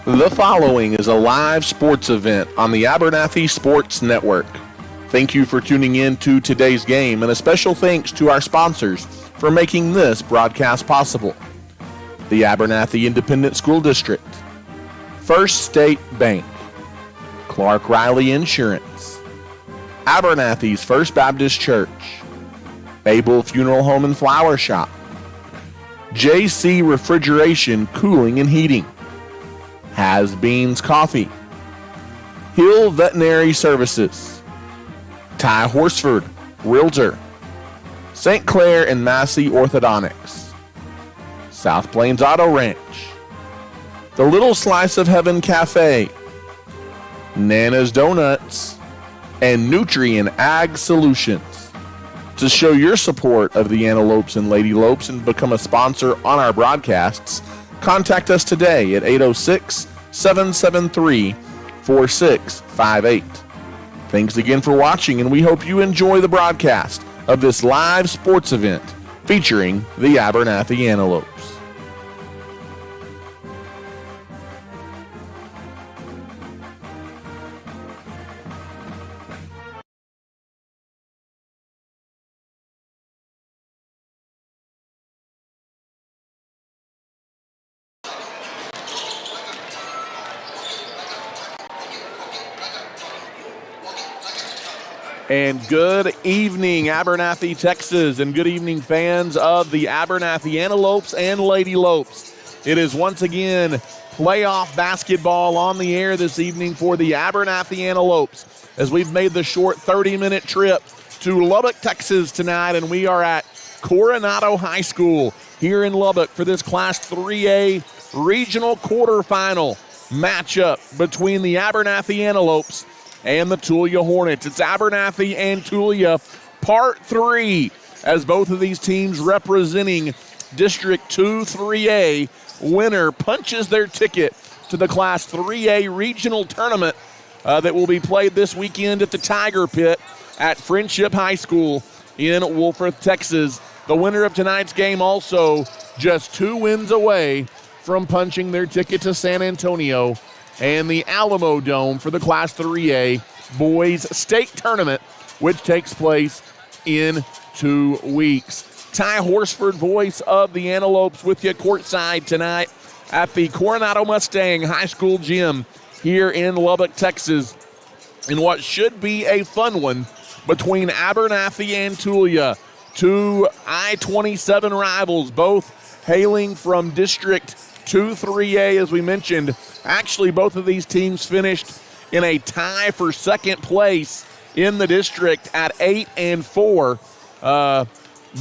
The following is a live sports event on the Abernathy Sports Network. Thank you for tuning in to today's game, and a special thanks to our sponsors for making this broadcast possible. The Abernathy Independent School District, First State Bank, Clark Riley Insurance, Abernathy's First Baptist Church, Babel Funeral Home and Flower Shop, JC Refrigeration, Cooling and Heating, Has Beans Coffee, Hill Veterinary Services, Ty Horsford, Realtor, St. Clair and Massey Orthodontics, South Plains Auto Ranch, The Little Slice of Heaven Cafe, Nana's Donuts, and Nutrient Ag Solutions. To show your support of the Antelopes and Lady Lopes and become a sponsor on our broadcasts, contact us today at 806-773-4658. Thanks again for watching, and we hope you enjoy the broadcast of this live sports event featuring the Abernathy Antelopes. And good evening, Abernathy, Texas, and good evening, fans of the Abernathy Antelopes and Lady Lopes. It is once again playoff basketball on the air this evening for the Abernathy Antelopes, as we've made the short 30-minute trip to Lubbock, Texas tonight, and we are at Coronado High School here in Lubbock for this Class 3A regional quarterfinal matchup between the Abernathy Antelopes and the Tulia Hornets. It's Abernathy and Tulia, Part 3, as both of these teams representing District 2 3A. Winner punches their ticket to the Class 3A regional tournament that will be played this weekend at the Tiger Pit at Friendship High School in Wolfforth, Texas. The winner of tonight's game also just 2 wins away from punching their ticket to San Antonio and the Alamo Dome for the Class 3A Boys State Tournament, which takes place in 2 weeks. Ty Horsford, voice of the Antelopes, with you courtside tonight at the Coronado Mustang High School Gym here in Lubbock, Texas, in what should be a fun one between Abernathy and Tulia, 2 I-27 rivals, both hailing from District 2 3A, as we mentioned. Actually, both of these teams finished in a tie for second place in the district at 8-4.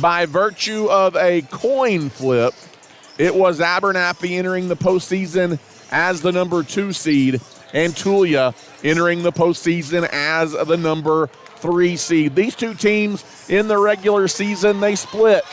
By virtue of a coin flip, it was Abernathy entering the postseason as the number 2 seed and Tulia entering the postseason as the number 3 seed. These two teams in the regular season, they split.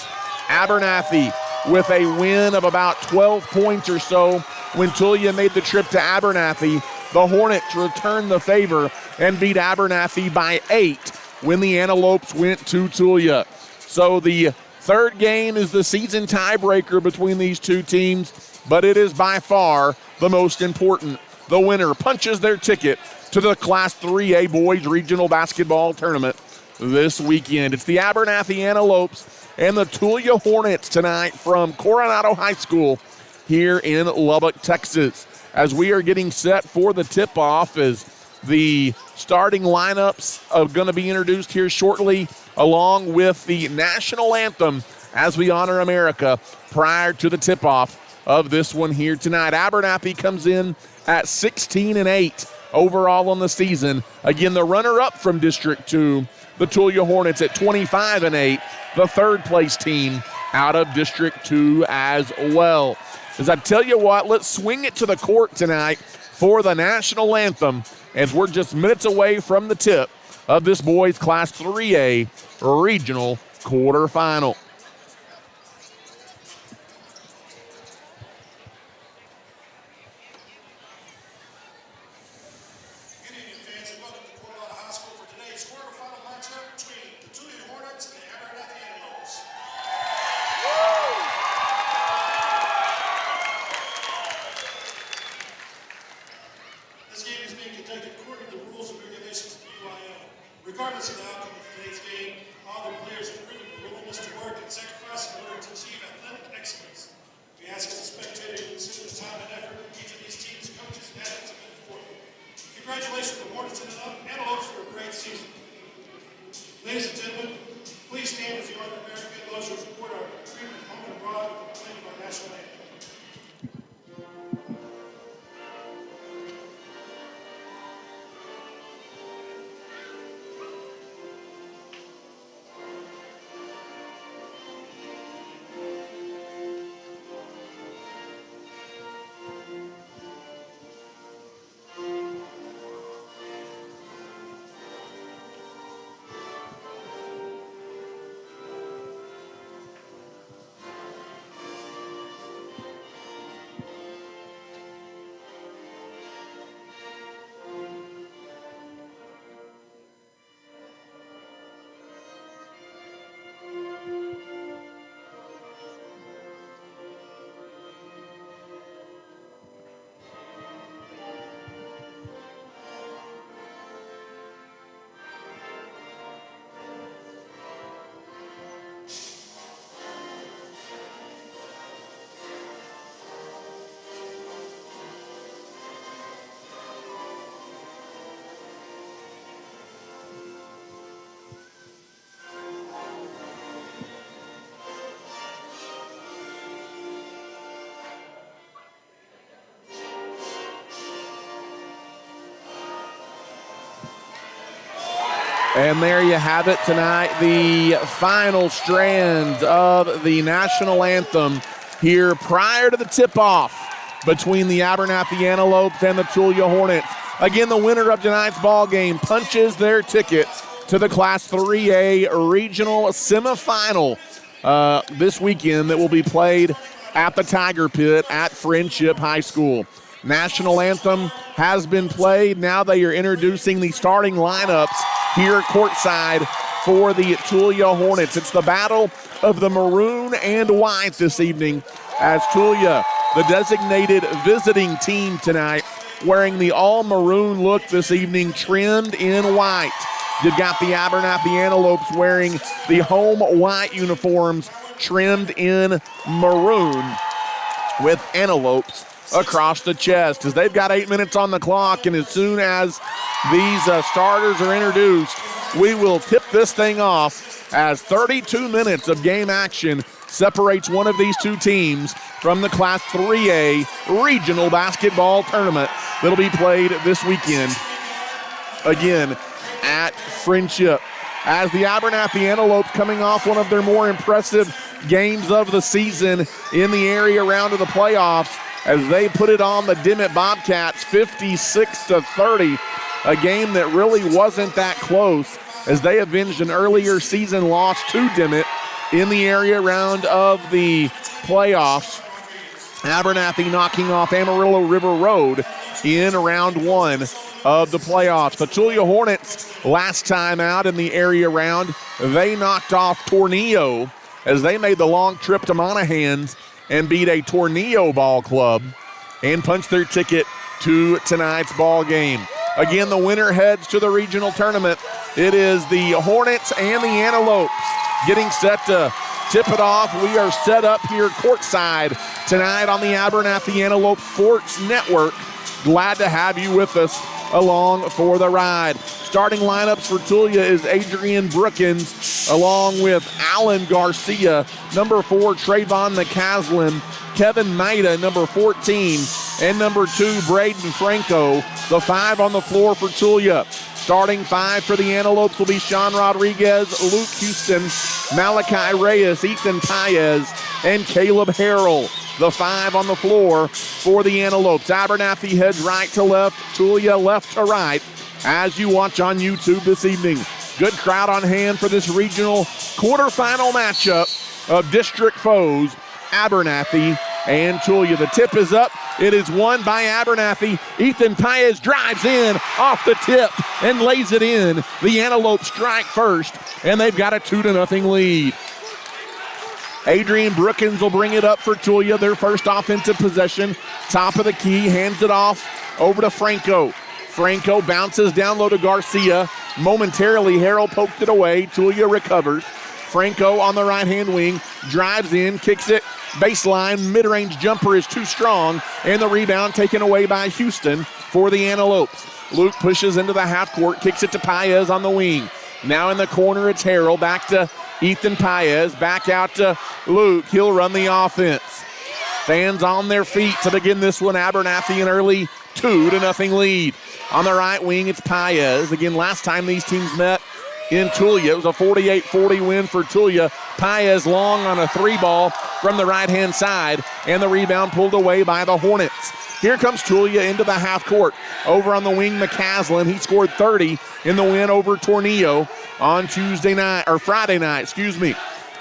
Abernathy with a win of about 12 points or so when Tulia made the trip to Abernathy. The Hornets returned the favor and beat Abernathy by 8 when the Antelopes went to Tulia. So the third game is the season tiebreaker between these two teams, but it is by far the most important. The winner punches their ticket to the Class 3A Boys Regional Basketball Tournament this weekend. It's the Abernathy Antelopes and the Tulia Hornets tonight from Coronado High School here in Lubbock, Texas. As we are getting set for the tip-off, as the starting lineups are going to be introduced here shortly, along with the national anthem as we honor America prior to the tip-off of this one here tonight. Abernathy comes in at 16-8 overall on the season. Again, the runner-up from District 2, the Tulia Hornets, at 25-8, the third-place team out of District 2 as well. As I tell you what, let's swing it to the court tonight for the national anthem, as we're just minutes away from the tip of this boys Class 3A regional quarterfinal. regards to the outcome of today's game, all the players have proven their willingness to work and sacrifice in order to achieve athletic excellence. We ask as a spectator to consider the time and effort each of these teams, coaches, and athletes have been forth. Congratulations to the Hornets and Antelopes for a great season. Ladies and gentlemen, please stand as the North American those who support our treatment home and abroad with the playing of our national anthem. And there you have it tonight, the final strand of the national anthem here prior to the tip-off between the Abernathy Antelopes and the Tulia Hornets. Again, the winner of tonight's ball game punches their ticket to the Class 3A regional semifinal this weekend that will be played at the Tiger Pit at Friendship High School. National anthem has been played. Now they are introducing the starting lineups here courtside for the Tulia Hornets. It's the battle of the maroon and white this evening as Tulia, the designated visiting team tonight, wearing the all-maroon look this evening, trimmed in white. You've got the Abernathy Antelopes wearing the home white uniforms, trimmed in maroon with antelopes across the chest, as they've got 8 minutes on the clock, and as soon as these starters are introduced, we will tip this thing off as 32 minutes of game action separates one of these two teams from the Class 3A regional basketball tournament that'll be played this weekend, again, at Friendship. As the Abernathy Antelopes coming off one of their more impressive games of the season in the area round of the playoffs, as they put it on the Dimmitt Bobcats 56-30, a game that really wasn't that close as they avenged an earlier season loss to Dimmitt in the area round of the playoffs. Abernathy knocking off Amarillo River Road in round one of the playoffs. The Tulia Hornets, last time out in the area round, they knocked off Tornillo as they made the long trip to Monahans and beat a Tornillo ball club and punched their ticket to tonight's ball game. Again, the winner heads to the regional tournament. It is the Hornets and the Antelopes getting set to tip it off. We are set up here courtside tonight on the Abernathy Antelope Sports Network. Glad to have you with us along for the ride. Starting lineups for Tulia is Adrian Brookins along with Alan Garcia, number 4 Trayvon McCaslin, Kevin Maida, number 14, and number 2 Braden Franco, the 5 on the floor for Tulia. Starting 5 for the Antelopes will be Sean Rodriguez, Luke Houston, Malachi Reyes, Ethan Paez, and Caleb Harrell. The 5 on the floor for the Antelopes. Abernathy heads right to left, Tulia left to right as you watch on YouTube this evening. Good crowd on hand for this regional quarterfinal matchup of district foes, Abernathy and Tulia. The tip is up. It is won by Abernathy. Ethan Paez drives in off the tip and lays it in. The Antelopes strike first, and they've got a 2-0 lead. Adrian Brookins will bring it up for Tulia, their first offensive possession. Top of the key, hands it off over to Franco. Franco bounces down low to Garcia. momentarily. Harrell poked it away. Tulia recovers. Franco on the right-hand wing, drives in, kicks it, baseline, mid-range jumper is too strong, and the rebound taken away by Houston for the Antelopes. Luke pushes into the half court, kicks it to Paez on the wing. Now in the corner, it's Harrell, back to Ethan Paez, back out to Luke. He'll run the offense. Fans on their feet to begin this one. Abernathy an early 2-0 lead. On the right wing, it's Paez. Again, last time these teams met in Tulia, it was a 48-40 win for Tulia. Paez long on a three ball from the right-hand side, and the rebound pulled away by the Hornets. Here comes Tulia into the half court. Over on the wing, McCaslin. He scored 30 in the win over Tornillo on Friday night.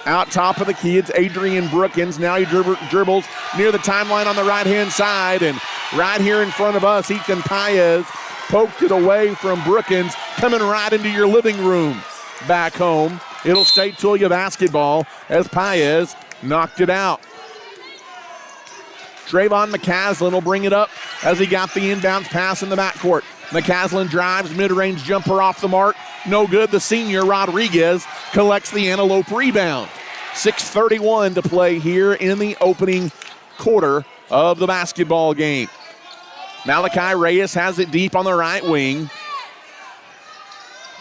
Out top of the key, it's Adrian Brookins. Now he dribbles near the timeline on the right-hand side, and right here in front of us, Ethan Paez poked it away from Brookins, coming right into your living room back home. It'll stay Tulia basketball as Paez knocked it out. Trayvon McCaslin will bring it up as he got the inbounds pass in the backcourt. McCaslin drives, mid-range jumper off the mark. No good. The senior, Rodriguez, collects the Antelope rebound. 6:31 to play here in the opening quarter of the basketball game. Malachi Reyes has it deep on the right wing.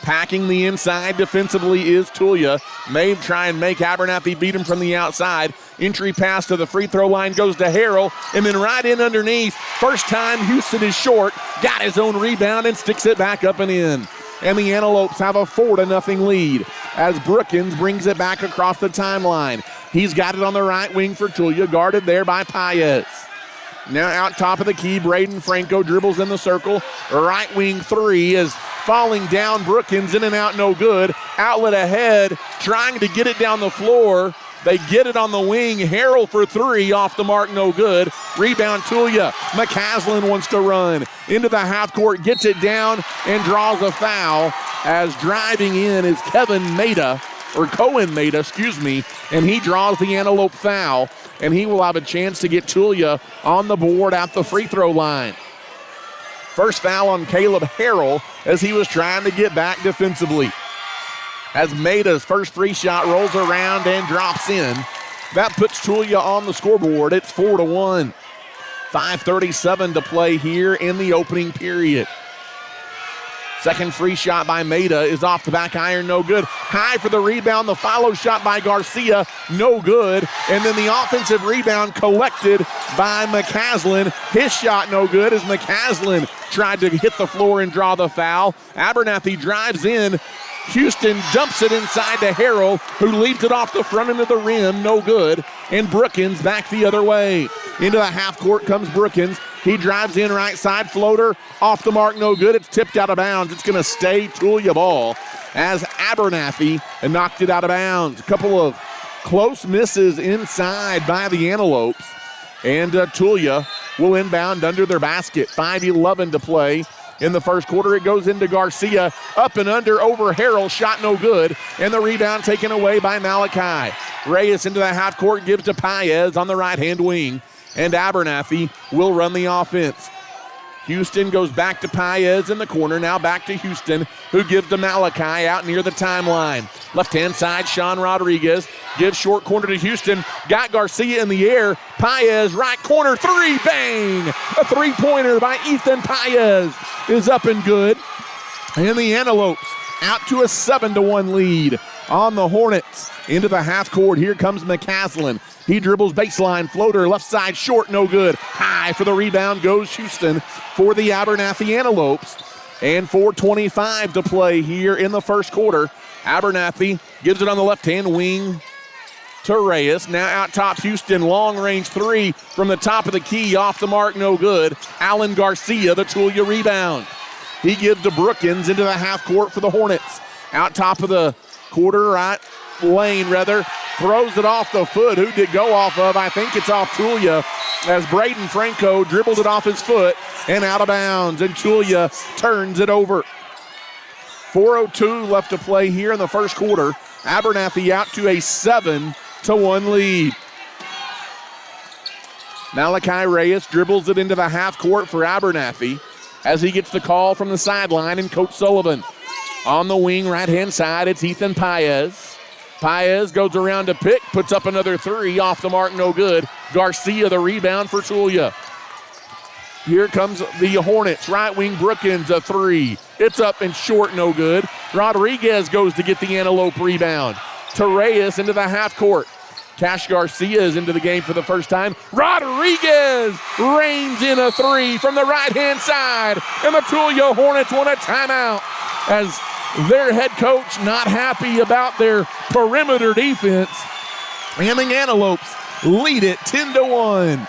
Packing the inside defensively is Tulia. May try and make Abernathy beat him from the outside. Entry pass to the free throw line goes to Harrell, and then right in underneath. First time Houston is short, got his own rebound and sticks it back up and in. And the Antelopes have a 4-0 lead as Brookins brings it back across the timeline. He's got it on the right wing for Tulia, guarded there by Paez. Now out top of the key, Braden Franco dribbles in the circle. Right wing three is falling down. Brookins in and out, no good. Outlet ahead, trying to get it down the floor. They get it on the wing. Harrell for three, off the mark, no good. Rebound Tulia. McCaslin wants to run into the half court, gets it down, and draws a foul as driving in is Cohen Maida, and he draws the Antelope foul, and he will have a chance to get Tulia on the board at the free throw line. First foul on Caleb Harrell as he was trying to get back defensively. As Maida's first free shot rolls around and drops in. That puts Tulia on the scoreboard. It's 4-1. 5:37 to play here in the opening period. Second free shot by Maida is off the back iron, no good. High for the rebound, the follow shot by Garcia, no good. And then the offensive rebound collected by McCaslin. His shot no good as McCaslin tried to hit the floor and draw the foul. Abernathy drives in. Houston dumps it inside to Harrell, who leaves it off the front end of the rim, no good. And Brookins back the other way. Into the half court comes Brookins. He drives in right side, floater, off the mark, no good. It's tipped out of bounds. It's going to stay Tulia ball as Abernathy knocked it out of bounds. A couple of close misses inside by the Antelopes. And Tulia will inbound under their basket. 5:11 to play in the first quarter. It goes into Garcia, up and under over Harrell, shot no good, and the rebound taken away by Malachi. Reyes into the half court, gives to Paez on the right-hand wing, and Abernathy will run the offense. Houston goes back to Paez in the corner, now back to Houston, who gives to Malachi out near the timeline. Left-hand side, Sean Rodriguez gives short corner to Houston, got Garcia in the air, Paez right corner, three, bang! A three-pointer by Ethan Paez is up and good. And the Antelopes out to a 7-1 lead on the Hornets. Into the half court, here comes McCaslin. He dribbles baseline, floater, left side, short, no good. High for the rebound goes Houston for the Abernathy Antelopes. And 4:25 to play here in the first quarter. Abernathy gives it on the left-hand wing to Reyes. Now out top Houston, long-range three from the top of the key, off the mark, no good. Alan Garcia, the Tulia rebound. He gives to Brookins into the half court for the Hornets. Out top of the quarter, right lane rather, throws it off the foot. Who did it go off of? I think it's off Tulia, as Braden Franco dribbled it off his foot and out of bounds, and Tulia turns it over. 4:02 left to play here in the first quarter. Abernathy out to a 7-1 lead. Malachi Reyes dribbles it into the half court for Abernathy as he gets the call from the sideline, and Coach Sullivan On the wing, right-hand side, it's Ethan Paez. Paez goes around to pick, puts up another three, off the mark, no good. Garcia, the rebound for Tulia. Here comes the Hornets. Right wing, Brookins, a three. It's up and short, no good. Rodriguez goes to get the Antelope rebound. Torreyes into the half court. Cash Garcia is into the game for the first time. Rodriguez reigns in a three from the right-hand side. And the Tulia Hornets want a timeout as their head coach not happy about their perimeter defense. And the Antelopes lead it 10-1.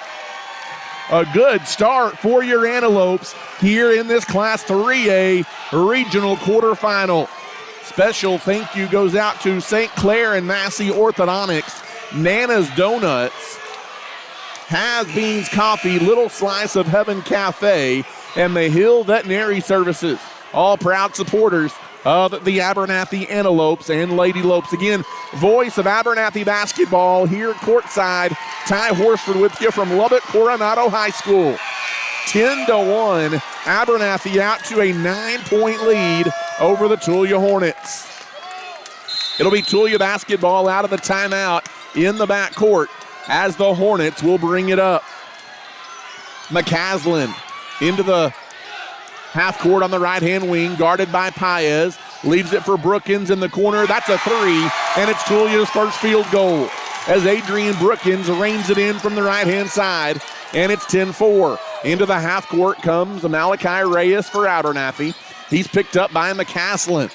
A good start for your Antelopes here in this Class 3A regional quarterfinal. Special thank you goes out to St. Clair and Massey Orthodontics, Nana's Donuts, Has Beans Coffee, Little Slice of Heaven Cafe, and the Hill Veterinary Services. All proud supporters of the Abernathy Antelopes and Lady Lopes. Again, voice of Abernathy basketball here courtside. Ty Horsford with you from Lubbock Coronado High School. 10-1, Abernathy out to a 9-point lead over the Tulia Hornets. It'll be Tulia basketball out of the timeout in the backcourt as the Hornets will bring it up. McCaslin into the half court on the right-hand wing, guarded by Paez. Leaves it for Brookins in the corner. That's a three, and it's Tulia's first field goal as Adrian Brookins reins it in from the right-hand side, and it's 10-4. Into the half court comes Malachi Reyes for Abernathy. He's picked up by McCaslin.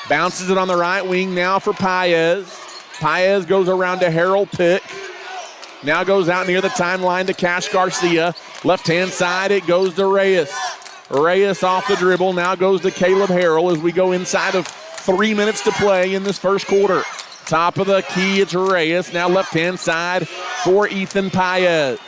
Bounces it on the right wing now for Paez. Paez goes around to Harold Pick. Now goes out near the timeline to Cash Garcia. Left-hand side, it goes to Reyes. Reyes off the dribble, now goes to Caleb Harrell as we go inside of 3 minutes to play in this first quarter. Top of the key, it's Reyes. Now left-hand side for Ethan Paez.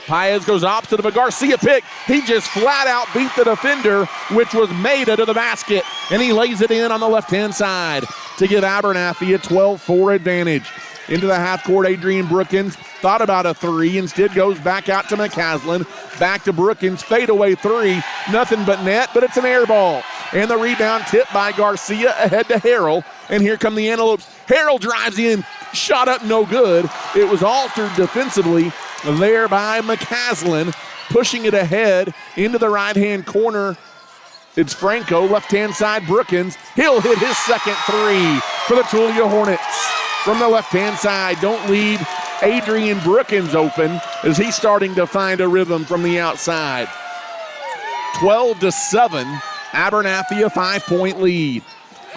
Paez goes opposite of a Garcia pick. He just flat out beat the defender, which was Maida, to the basket, and he lays it in on the left-hand side to give Abernathy a 12-4 advantage. Into the half court, Adrian Brookins thought about a three, instead goes back out to McCaslin. Back to Brookins, fadeaway three, nothing but net, but it's an air ball. And the rebound tipped by Garcia ahead to Harrell. And here come the Antelopes. Harrell drives in, shot up no good. It was altered defensively there by McCaslin, pushing it ahead into the right-hand corner. It's Franco, left-hand side, Brookins. He'll hit his second three for the Tulia Hornets. From the left-hand side, don't leave Adrian Brookins open as he's starting to find a rhythm from the outside. 12-7, Abernathy a 5-point lead.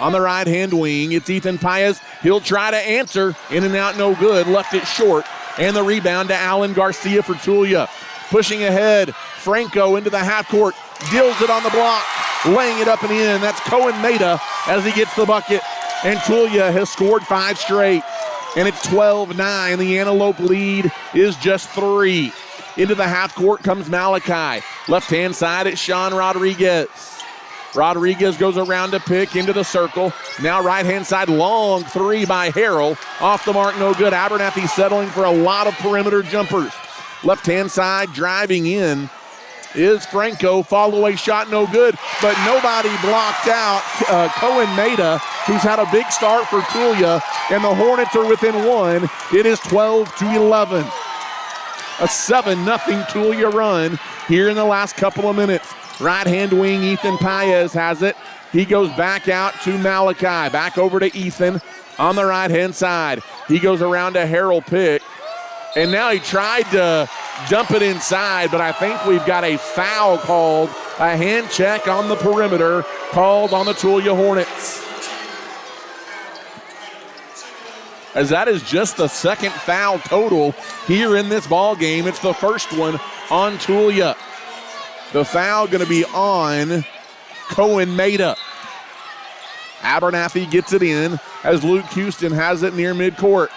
On the right-hand wing, it's Ethan Paez. He'll try to answer, in and out, no good, left it short. And the rebound to Alan Garcia for Tulia. Pushing ahead, Franco into the half court, deals it on the block, laying it up and in. That's Cohen Maida as he gets the bucket. And Tulia has scored 5 straight. And it's 12-9. The Antelope lead is just 3. Into the half court comes Malachi. Left-hand side, it's Sean Rodriguez. Rodriguez goes around to pick into the circle. Now right-hand side, long three by Harrell. Off the mark, no good. Abernathy settling for a lot of perimeter jumpers. Left-hand side, driving in is Franco. Fall-away shot, no good, but nobody blocked out Cohen Maida, who's had a big start for Tulia, and the Hornets are within 1. It is 12-11. A 7-0 Tulia run here in the last couple of minutes. Right-hand wing, Ethan Paez has it. He goes back out to Malachi. Back over to Ethan on the right-hand side. He goes around to Harold Pick. And now he tried to dump it inside, but I think we've got a foul called, a hand check on the perimeter called on the Tulia Hornets. As that is just the second foul total here in this ball game. It's the first one on Tulia. The foul going to be on Cohen Maida. Abernathy gets it in as Luke Houston has it near midcourt.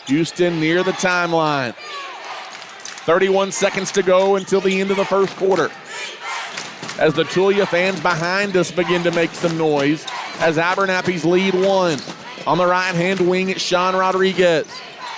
Houston near the timeline. 31 seconds to go until the end of the first quarter. As the Tulia fans behind us begin to make some noise as Abernathy's lead 1. On the right-hand wing, it's Sean Rodriguez.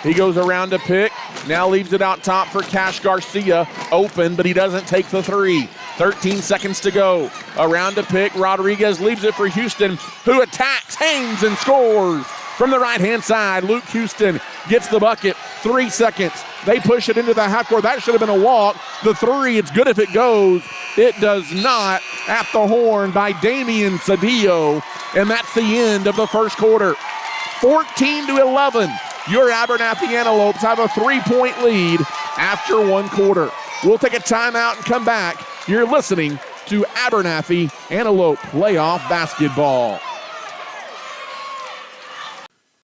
He goes around to pick, now leaves it out top for Cash Garcia, open, but he doesn't take the three. 13 seconds to go. Around to pick. Rodriguez leaves it for Houston, who attacks, hangs, and scores. From the right-hand side, Luke Houston gets the bucket. 3 seconds. They push it into the half court. That should have been a walk. The three, it's good if it goes. It does not. At the horn by Damian Cedillo. And that's the end of the first quarter. 14-11. Your Abernathy Antelopes have a 3-point lead after 1 quarter. We'll take a timeout and come back. You're listening to Abernathy Antelope Playoff Basketball.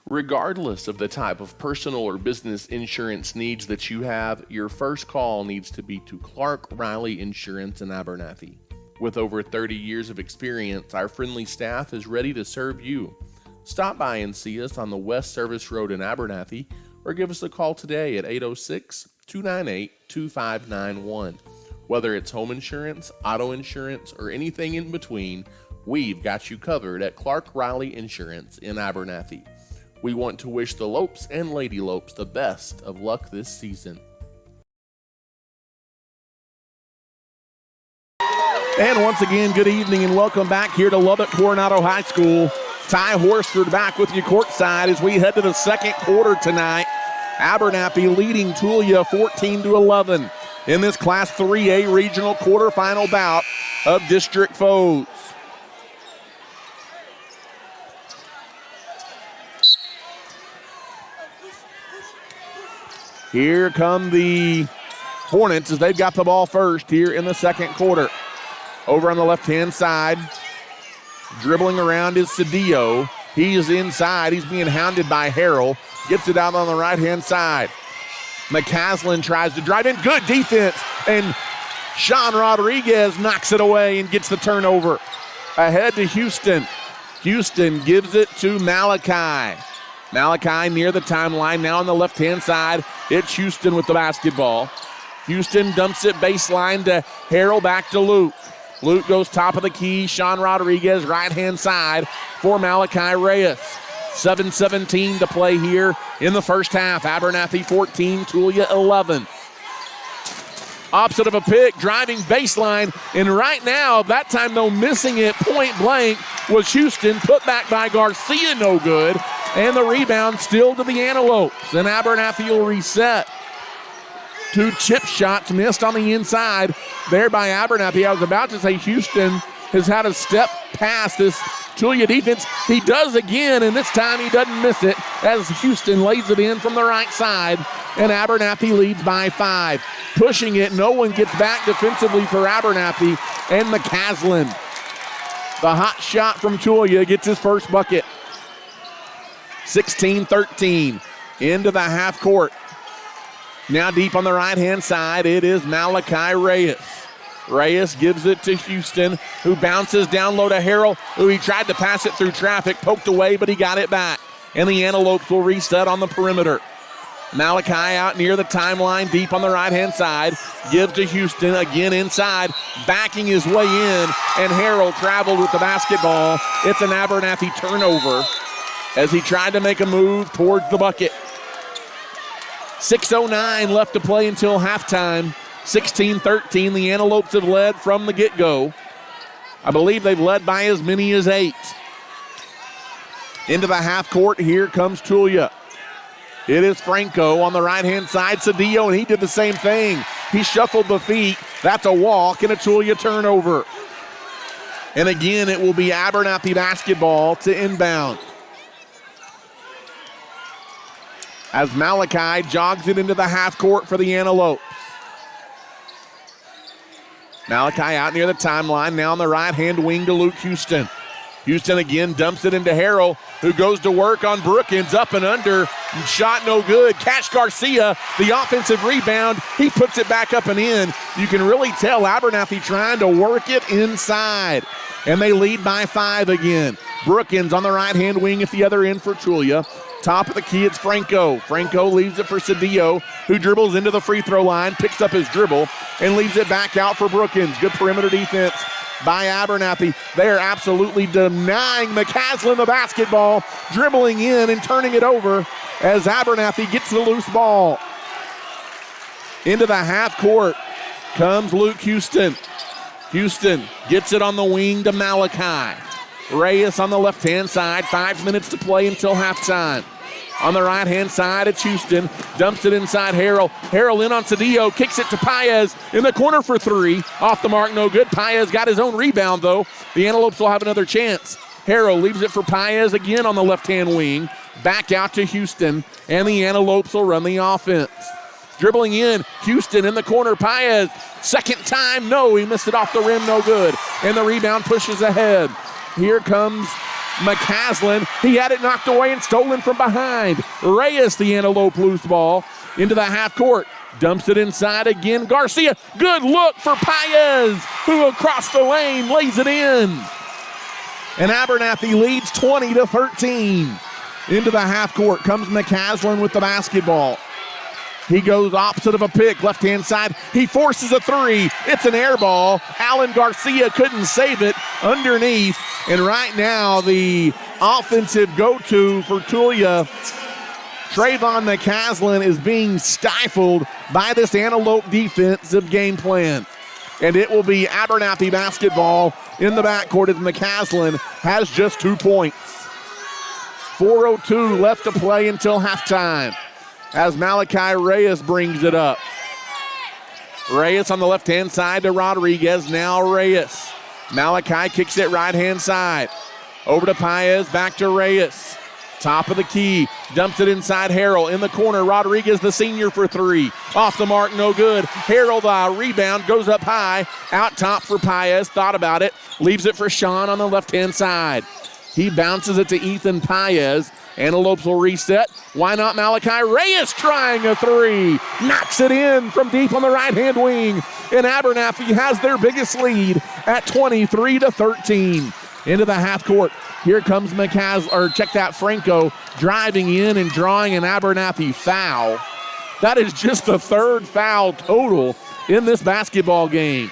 Regardless of the type of personal or business insurance needs that you have, your first call needs to be to Clark Riley Insurance in Abernathy. With over 30 years of experience, our friendly staff is ready to serve you. Stop by and see us on the West Service Road in Abernathy, or give us a call today at 806-298-2591. Whether it's home insurance, auto insurance, or anything in between, we've got you covered at Clark Riley Insurance in Abernathy. We want to wish the Lopes and Lady Lopes the best of luck this season. And once again, good evening and welcome back here to Lubbock Coronado High School. Ty Horsford back with you courtside as we head to the second quarter tonight. Abernathy leading Tulia 14-11 in this Class 3A regional quarterfinal bout of district foes. Here come the Hornets as they've got the ball first here in the second quarter. Over on the left-hand side, dribbling around is Cedillo. He is inside. He's being hounded by Harrell. Gets it out on the right-hand side. McCaslin tries to drive in. Good defense. And Sean Rodriguez knocks it away and gets the turnover. Ahead to Houston. Houston gives it to Malachi. Malachi near the timeline. Now on the left-hand side, it's Houston with the basketball. Houston dumps it baseline to Harrell, back to Luke. Luke goes top of the key. Sean Rodriguez, right-hand side for Malachi Reyes. 7:17 to play here in the first half. Abernathy 14, Tulia 11. Opposite of a pick, driving baseline. And right now, that time though, missing it point blank was Houston. Put back by Garcia, no good. And the rebound still to the Antelopes. And Abernathy will reset. 2 chip shots missed on the inside there by Abernathy. I was about to say Houston has had a step past this Tulia defense. He does again, and this time he doesn't miss it as Houston lays it in from the right side. And Abernathy leads by 5. Pushing it, no one gets back defensively for Abernathy. And McCaslin, the hot shot from Tulia, gets his first bucket. 16-13 into the half court. Now deep on the right-hand side, it is Malachi Reyes. Reyes gives it to Houston, who bounces down low to Harrell, who he tried to pass it through traffic, poked away, but he got it back. And the Antelopes will reset on the perimeter. Malachi out near the timeline, deep on the right-hand side, gives to Houston, again inside, backing his way in, and Harrell traveled with the basketball. It's an Abernathy turnover as he tried to make a move towards the bucket. 6:09 left to play until halftime. 16-13, the Antelopes have led from the get-go. I believe they've led by as many as 8. Into the half court, here comes Tulia. It is Franco on the right-hand side, Cedillo, and he did the same thing. He shuffled the feet. That's a walk and a Tulia turnover. And again, it will be Abernathy basketball to inbound. As Malachi jogs it into the half court for the Antelopes. Malachi out near the timeline, now on the right-hand wing to Luke Houston. Houston again dumps it into Harrell, who goes to work on Brookins, up and under, and shot no good. Cash Garcia, the offensive rebound, he puts it back up and in. You can really tell Abernathy trying to work it inside. And they lead by 5 again. Brookins on the right-hand wing at the other end for Tulia. Top of the key, it's Franco. Franco leaves it for Cedillo, who dribbles into the free throw line, picks up his dribble, and leaves it back out for Brookins. Good perimeter defense by Abernathy. They are absolutely denying McCaslin the basketball, dribbling in and turning it over as Abernathy gets the loose ball. Into the half court comes Luke Houston. Houston gets it on the wing to Malachi. Reyes on the left-hand side. 5 minutes to play until halftime. On the right-hand side, it's Houston. Dumps it inside Harrell. Harrell in on Cedillo. Kicks it to Paez in the corner for three. Off the mark, no good. Paez got his own rebound, though. The Antelopes will have another chance. Harrell leaves it for Paez again on the left-hand wing. Back out to Houston, and the Antelopes will run the offense. Dribbling in, Houston in the corner. Paez, second time, no. He missed it off the rim, no good. And the rebound pushes ahead. Here comes McCaslin. He had it knocked away and stolen from behind. Reyes, the Antelope loose ball, into the half court. Dumps it inside again. Garcia, good look for Paez, who across the lane lays it in. And Abernathy leads 20-13. Into the half court comes McCaslin with the basketball. He goes opposite of a pick, left-hand side. He forces a three. It's an air ball. Alan Garcia couldn't save it underneath. And right now, the offensive go-to for Tulia, Trayvon McCaslin, is being stifled by this Antelope defensive game plan. And it will be Abernathy basketball in the backcourt as McCaslin has just 2 points. 4:02 left to play until halftime as Malachi Reyes brings it up. Reyes on the left-hand side to Rodriguez. Now Reyes. Malachi kicks it right-hand side. Over to Paez, back to Reyes. Top of the key, dumps it inside Harrell. In the corner, Rodriguez, the senior, for three. Off the mark, no good. Harrell, the rebound, goes up high. Out top for Paez, thought about it. Leaves it for Sean on the left-hand side. He bounces it to Ethan Paez. Antelopes will reset. Why not Malachi Reyes trying a three? Knocks it in from deep on the right-hand wing. And Abernathy has their biggest lead at 23-13. Into the half court. Here comes Franco driving in and drawing an Abernathy foul. That is just the third foul total in this basketball game.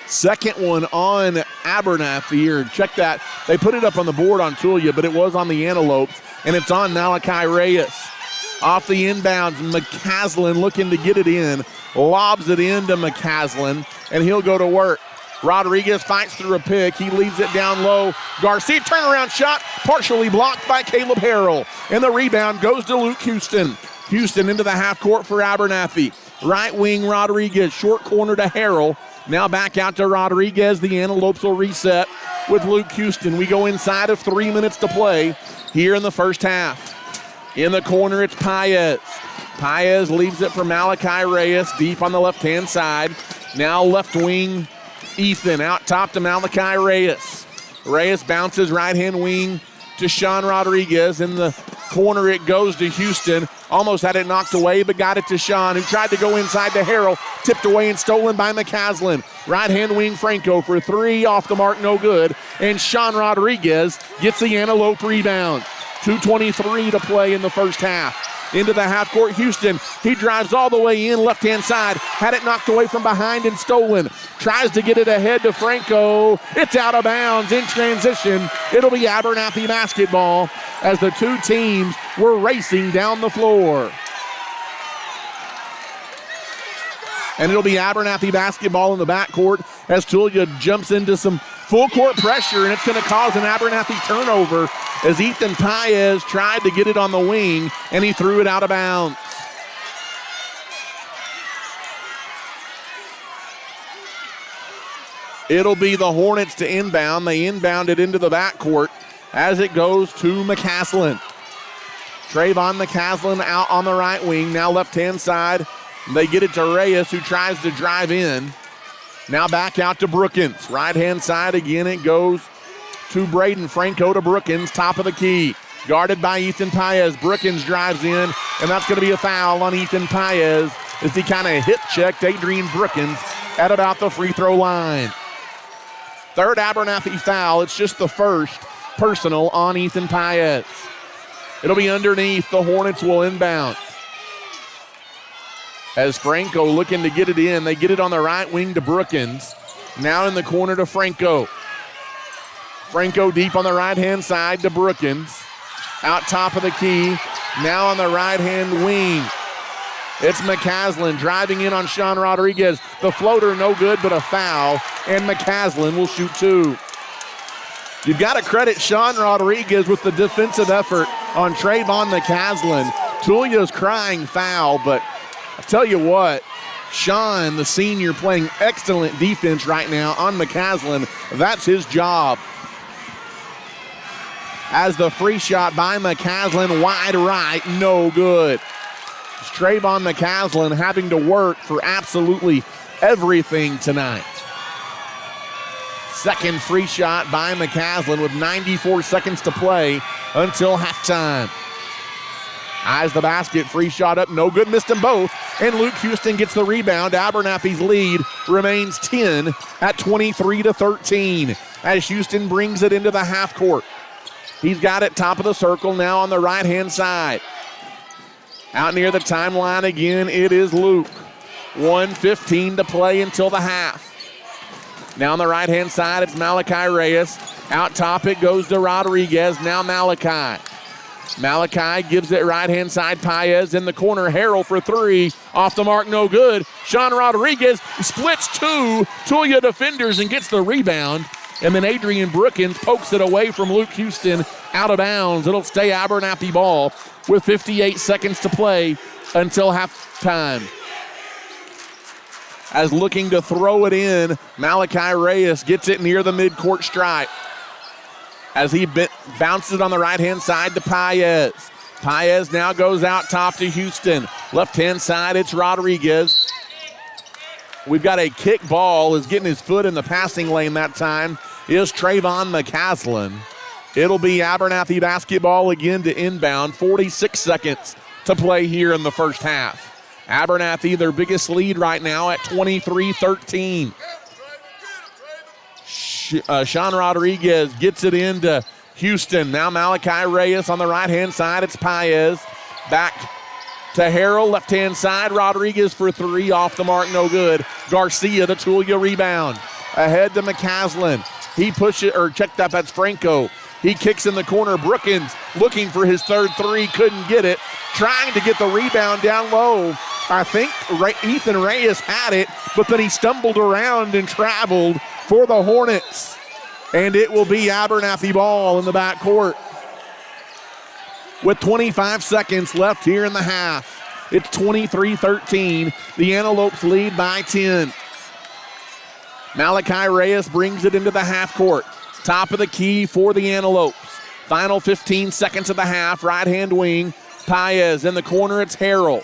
Second one on Abernathy, or check that. They put it up on the board on Tulia, but it was on the Antelopes, and it's on Malachi Reyes. Off the inbounds, McCaslin looking to get it in. Lobs it into McCaslin, and he'll go to work. Rodriguez fights through a pick. He leaves it down low. Garcia, turnaround shot, partially blocked by Caleb Harrell. And the rebound goes to Luke Houston. Houston into the half court for Abernathy. Right wing Rodriguez, short corner to Harrell. Now back out to Rodriguez. The Antelopes will reset with Luke Houston. We go inside of 3 minutes to play here in the first half. In the corner, it's Paez. Paez leaves it for Malachi Reyes deep on the left-hand side. Now left wing, Ethan out top to Malachi Reyes. Reyes bounces right-hand wing to Sean Rodriguez. In the corner, it goes to Houston. Almost had it knocked away, but got it to Sean, who tried to go inside to Harrell. Tipped away and stolen by McCaslin. Right-hand wing Franco for three. Off the mark, no good. And Sean Rodriguez gets the Antelope rebound. 2:23 to play in the first half. Into the half court, Houston. He drives all the way in, left-hand side. Had it knocked away from behind and stolen. Tries to get it ahead to Franco. It's out of bounds in transition. It'll be Abernathy basketball as the two teams were racing down the floor. And it'll be Abernathy basketball in the backcourt as Tulia jumps into some full court pressure, and it's going to cause an Abernathy turnover as Ethan Paez tried to get it on the wing, and he threw it out of bounds. It'll be the Hornets to inbound. They inbound it into the backcourt as it goes to McCaslin. Trayvon McCaslin out on the right wing, now left-hand side. They get it to Reyes, who tries to drive in. Now back out to Brookins. Right-hand side again, it goes to Braden. Franco to Brookins, top of the key. Guarded by Ethan Paez. Brookins drives in, and that's going to be a foul on Ethan Paez as he kind of hip-checked Adrian Brookins at about the free throw line. Third Abernathy foul. It's just the first personal on Ethan Paez. It'll be underneath. The Hornets will inbound. As Franco looking to get it in. They get it on the right wing to Brookins. Now in the corner to Franco. Franco deep on the right-hand side to Brookins. Out top of the key. Now on the right-hand wing. It's McCaslin driving in on Sean Rodriguez. The floater no good, but a foul, and McCaslin will shoot 2. You've got to credit Sean Rodriguez with the defensive effort on Trayvon McCaslin. Tulia's crying foul, but I tell you what, Sean, the senior, playing excellent defense right now on McCaslin. That's his job. As the free shot by McCaslin, wide right, no good. It's Trayvon McCaslin having to work for absolutely everything tonight. Second free shot by McCaslin with 94 seconds to play until halftime. Eyes the basket, free shot up, no good, missed them both. And Luke Houston gets the rebound. Abernathy's lead remains 10 at 23-13 as Houston brings it into the half court. He's got it top of the circle now on the right-hand side. Out near the timeline again, it is Luke. 1:15 to play until the half. Now on the right-hand side, it's Malachi Reyes. Out top, it goes to Rodriguez. Now Malachi. Malachi gives it right-hand side. Paez in the corner. Harrell for 3. Off the mark, no good. Sean Rodriguez splits 2 Tulia defenders and gets the rebound. And then Adrian Brookins pokes it away from Luke Houston out of bounds. It'll stay Abernathy ball with 58 seconds to play until halftime. As looking to throw it in, Malachi Reyes gets it near the midcourt stripe. As he bounces it on the right-hand side to Paez. Paez now goes out top to Houston. Left-hand side, it's Rodriguez. We've got a kick ball, is getting his foot in the passing lane that time, is Trayvon McCaslin. It'll be Abernathy basketball again to inbound. 46 seconds to play here in the first half. Abernathy, their biggest lead right now at 23-13. Sean Rodriguez gets it into Houston. Now Malachi Reyes on the right-hand side. It's Paez. Back to Harrell, left-hand side. Rodriguez for 3, off the mark, no good. Garcia, the Tulia rebound. Ahead to McCaslin. He pushes, or checked up, that's Franco. He kicks in the corner. Brookins looking for his third 3, couldn't get it. Trying to get the rebound down low. I think Ethan Reyes had it, but then he stumbled around and traveled for the Hornets. And it will be Abernathy ball in the backcourt. With 25 seconds left here in the half, it's 23-13. The Antelopes lead by 10. Malachi Reyes brings it into the half court. Top of the key for the Antelopes. Final 15 seconds of the half, right-hand wing. Paez in the corner, it's Harrell.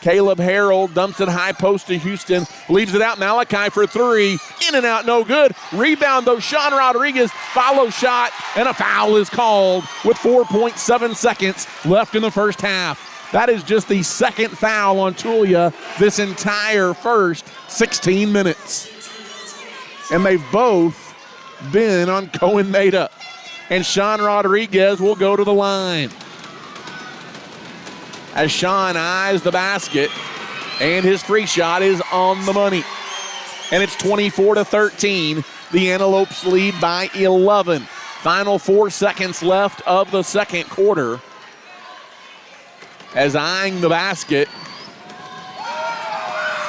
Caleb Harrell dumps it high post to Houston, leaves it out. Malachi for 3, in and out, no good. Rebound though, Sean Rodriguez, follow shot, and a foul is called with 4.7 seconds left in the first half. That is just the second foul on Tulia this entire first 16 minutes. And they've both been on Cohen made up. And Sean Rodriguez will go to the line. As Sean eyes the basket, and his free shot is on the money. And it's 24-13. The Antelopes lead by 11. Final 4 seconds left of the second quarter. As eyeing the basket,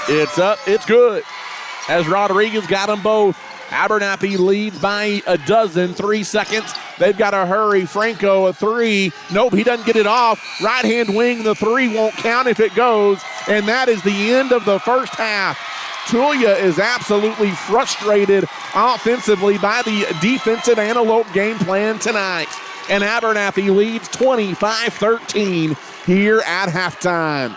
it's up, it's good. As Rodriguez got them both. Abernathy leads by a dozen, 3 seconds. They've got to hurry. Franco, a 3. Nope, he doesn't get it off. Right-hand wing, the 3 won't count if it goes. And that is the end of the first half. Tulia is absolutely frustrated offensively by the defensive Antelope game plan tonight. And Abernathy leads 25-13 here at halftime.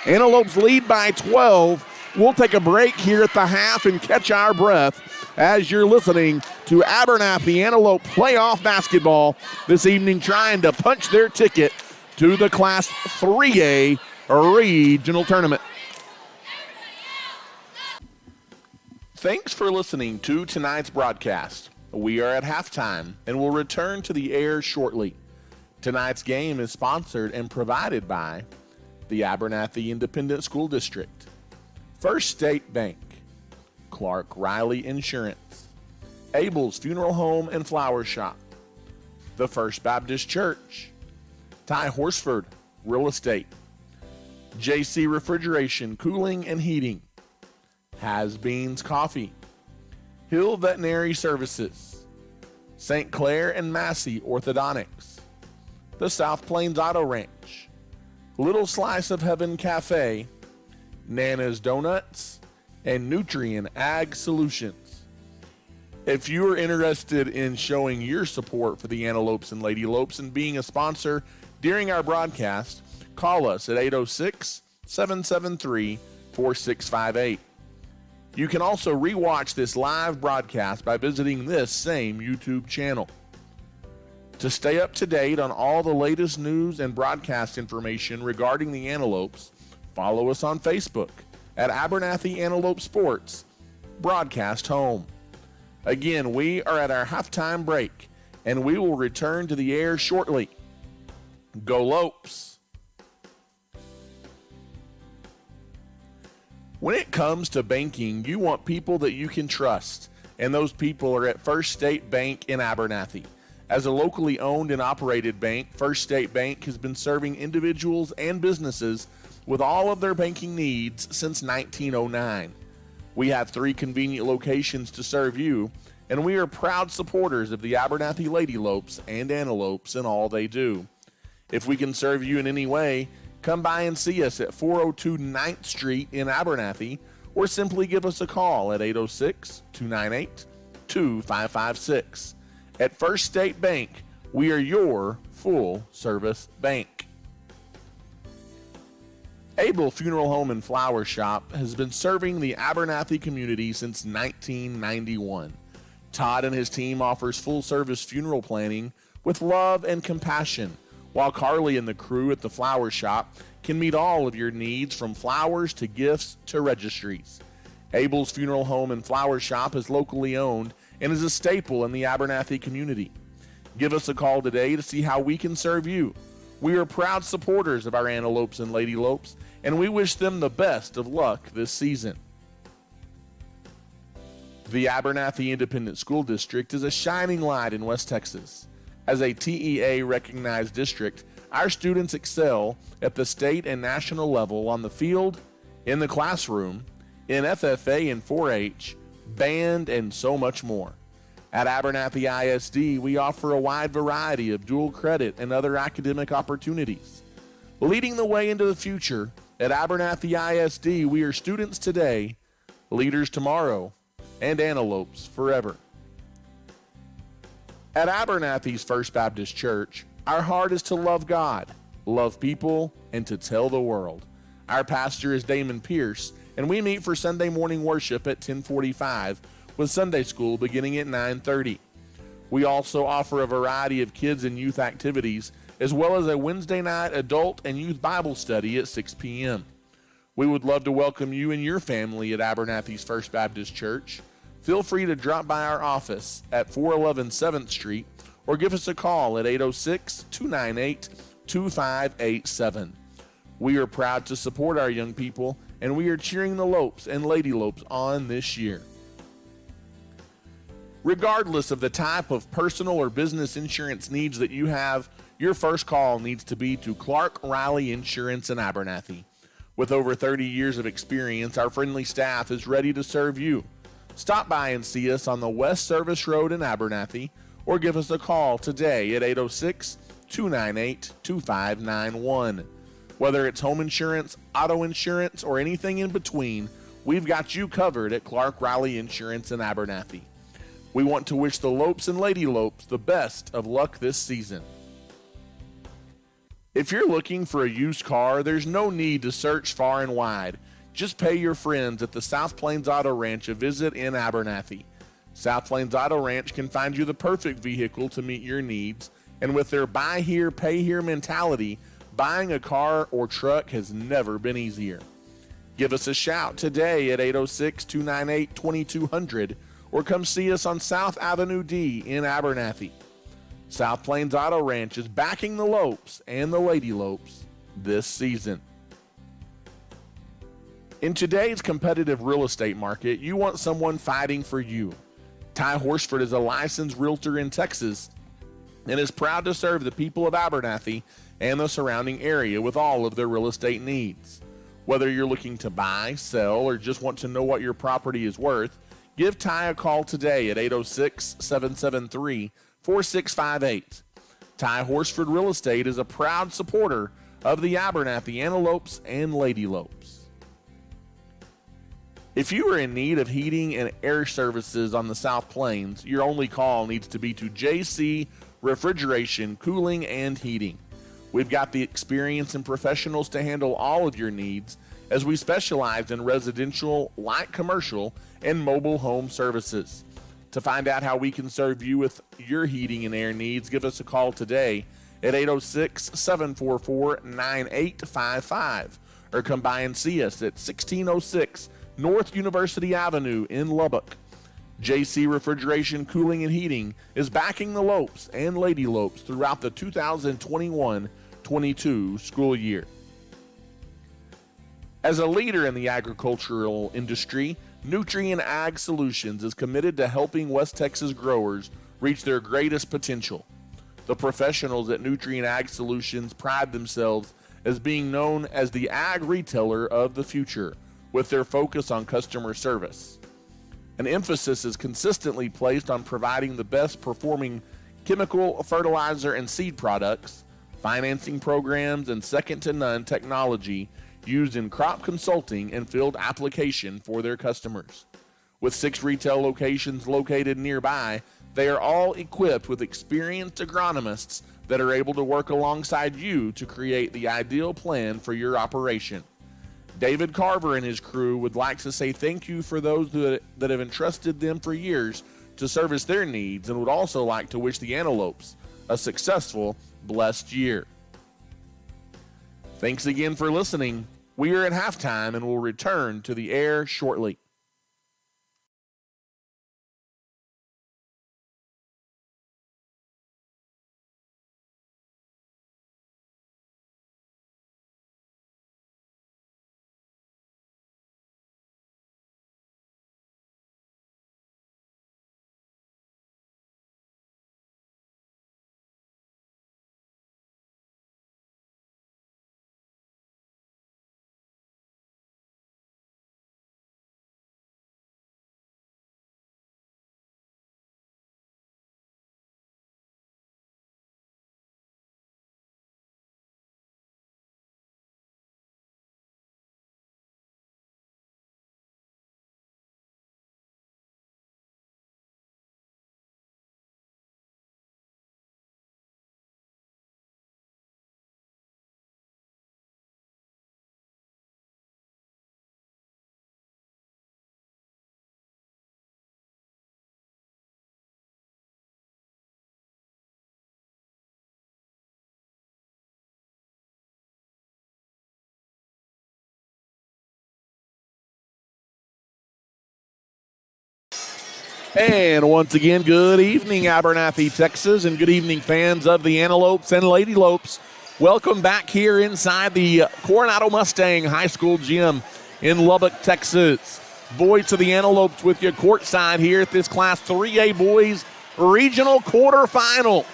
Antelopes lead by 12. We'll take a break here at the half and catch our breath as you're listening to Abernathy Antelope playoff basketball this evening, trying to punch their ticket to the Class 3A regional tournament. Thanks for listening to tonight's broadcast. We are at halftime and will return to the air shortly. Tonight's game is sponsored and provided by the Abernathy Independent School District, First State Bank, Clark Riley Insurance, Abel's Funeral Home and Flower Shop, the First Baptist Church, Ty Horsford Real Estate, JC Refrigeration, Cooling and Heating, Has Beans Coffee, Hill Veterinary Services, St. Clair and Massey Orthodontics, the South Plains Auto Ranch, Little Slice of Heaven Cafe, Nana's Donuts, and Nutrien Ag Solutions. If you are interested in showing your support for the Antelopes and Lady Lopes and being a sponsor during our broadcast, call us at 806-773-4658. You can also rewatch this live broadcast by visiting this same YouTube channel. To stay up to date on all the latest news and broadcast information regarding the Antelopes, follow us on Facebook at Abernathy Antelope Sports, Broadcast Home. Again, we are at our halftime break, and we will return to the air shortly. Go Lopes! When it comes to banking, you want people that you can trust, and those people are at First State Bank in Abernathy. As a locally owned and operated bank, First State Bank has been serving individuals and businesses with all of their banking needs since 1909. We have 3 convenient locations to serve you, and we are proud supporters of the Abernathy Lady Lopes and Antelopes in all they do. If we can serve you in any way, come by and see us at 402 9th Street in Abernathy, or simply give us a call at 806-298-2556. At First State Bank, we are your full-service bank. Abel Funeral Home and Flower Shop has been serving the Abernathy community since 1991. Todd and his team offers full-service funeral planning with love and compassion, while Carly and the crew at the flower shop can meet all of your needs from flowers to gifts to registries. Abel's Funeral Home and Flower Shop is locally owned and is a staple in the Abernathy community. Give us a call today to see how we can serve you. We are proud supporters of our Antelopes and Lady Lopes, and we wish them the best of luck this season. The Abernathy Independent School District is a shining light in West Texas. As a TEA-recognized district, our students excel at the state and national level on the field, in the classroom, in FFA and 4-H, band, and so much more. At Abernathy ISD, we offer a wide variety of dual credit and other academic opportunities. Leading the way into the future, at Abernathy ISD, we are students today, leaders tomorrow, and antelopes forever. At Abernathy's First Baptist Church, our heart is to love God, love people, and to tell the world. Our pastor is Damon Pierce, and we meet for Sunday morning worship at 10:45, with Sunday school beginning at 9:30. We also offer a variety of kids and youth activities, as well as a Wednesday night adult and youth Bible study at 6 p.m. We would love to welcome you and your family at Abernathy's First Baptist Church. Feel free to drop by our office at 411 7th Street or give us a call at 806-298-2587. We are proud to support our young people, and we are cheering the Lopes and Lady Lopes on this year. Regardless of the type of personal or business insurance needs that you have, your first call needs to be to Clark Riley Insurance in Abernathy. With over 30 years of experience, our friendly staff is ready to serve you. Stop by and see us on the West Service Road in Abernathy, or give us a call today at 806-298-2591. Whether it's home insurance, auto insurance, or anything in between, we've got you covered at Clark Riley Insurance in Abernathy. We want to wish the Lopes and Lady Lopes the best of luck this season. If you're looking for a used car, there's no need to search far and wide. Just pay your friends at the South Plains Auto Ranch a visit in Abernathy. South Plains Auto Ranch can find you the perfect vehicle to meet your needs, and with their buy here, pay here mentality, buying a car or truck has never been easier. Give us a shout today at 806-298-2200 or come see us on South Avenue D in Abernathy. South Plains Auto Ranch is backing the Lopes and the Lady Lopes this season. In today's competitive real estate market, you want someone fighting for you. Ty Horsford is a licensed realtor in Texas and is proud to serve the people of Abernathy and the surrounding area with all of their real estate needs. Whether you're looking to buy, sell, or just want to know what your property is worth, give Ty a call today at 806-773-4658. Ty Horsford Real Estate is a proud supporter of the Abernathy Antelopes and Lady Lopes. If you are in need of heating and air services on the South Plains, your only call needs to be to JC Refrigeration, Cooling, and Heating. We've got the experience and professionals to handle all of your needs, as we specialize in residential, light commercial, and mobile home services. To find out how we can serve you with your heating and air needs, give us a call today at 806-744-9855 or come by and see us at 1606 North University Avenue in Lubbock. JC Refrigeration, Cooling, and Heating is backing the Lopes and Lady Lopes throughout the 2021-22 school year. As a leader in the agricultural industry, Nutrien Ag Solutions is committed to helping West Texas growers reach their greatest potential. The professionals at Nutrien Ag Solutions pride themselves as being known as the ag retailer of the future, with their focus on customer service. An emphasis is consistently placed on providing the best performing chemical, fertilizer, and seed products, financing programs, and second-to-none technology used in crop consulting and field application for their customers. With 6 retail locations located nearby, they are all equipped with experienced agronomists that are able to work alongside you to create the ideal plan for your operation. David Carver and his crew would like to say thank you for those that have entrusted them for years to service their needs, and would also like to wish the Antelopes a successful, blessed year. Thanks again for listening. We are at halftime and will return to the air shortly. And once again, good evening, Abernathy, Texas, and good evening, fans of the Antelopes and Lady Lopes. Welcome back here inside the Coronado Mustang High School gym in Lubbock, Texas. Voice of the Antelopes with you courtside here at this Class 3A Boys Regional Quarterfinal,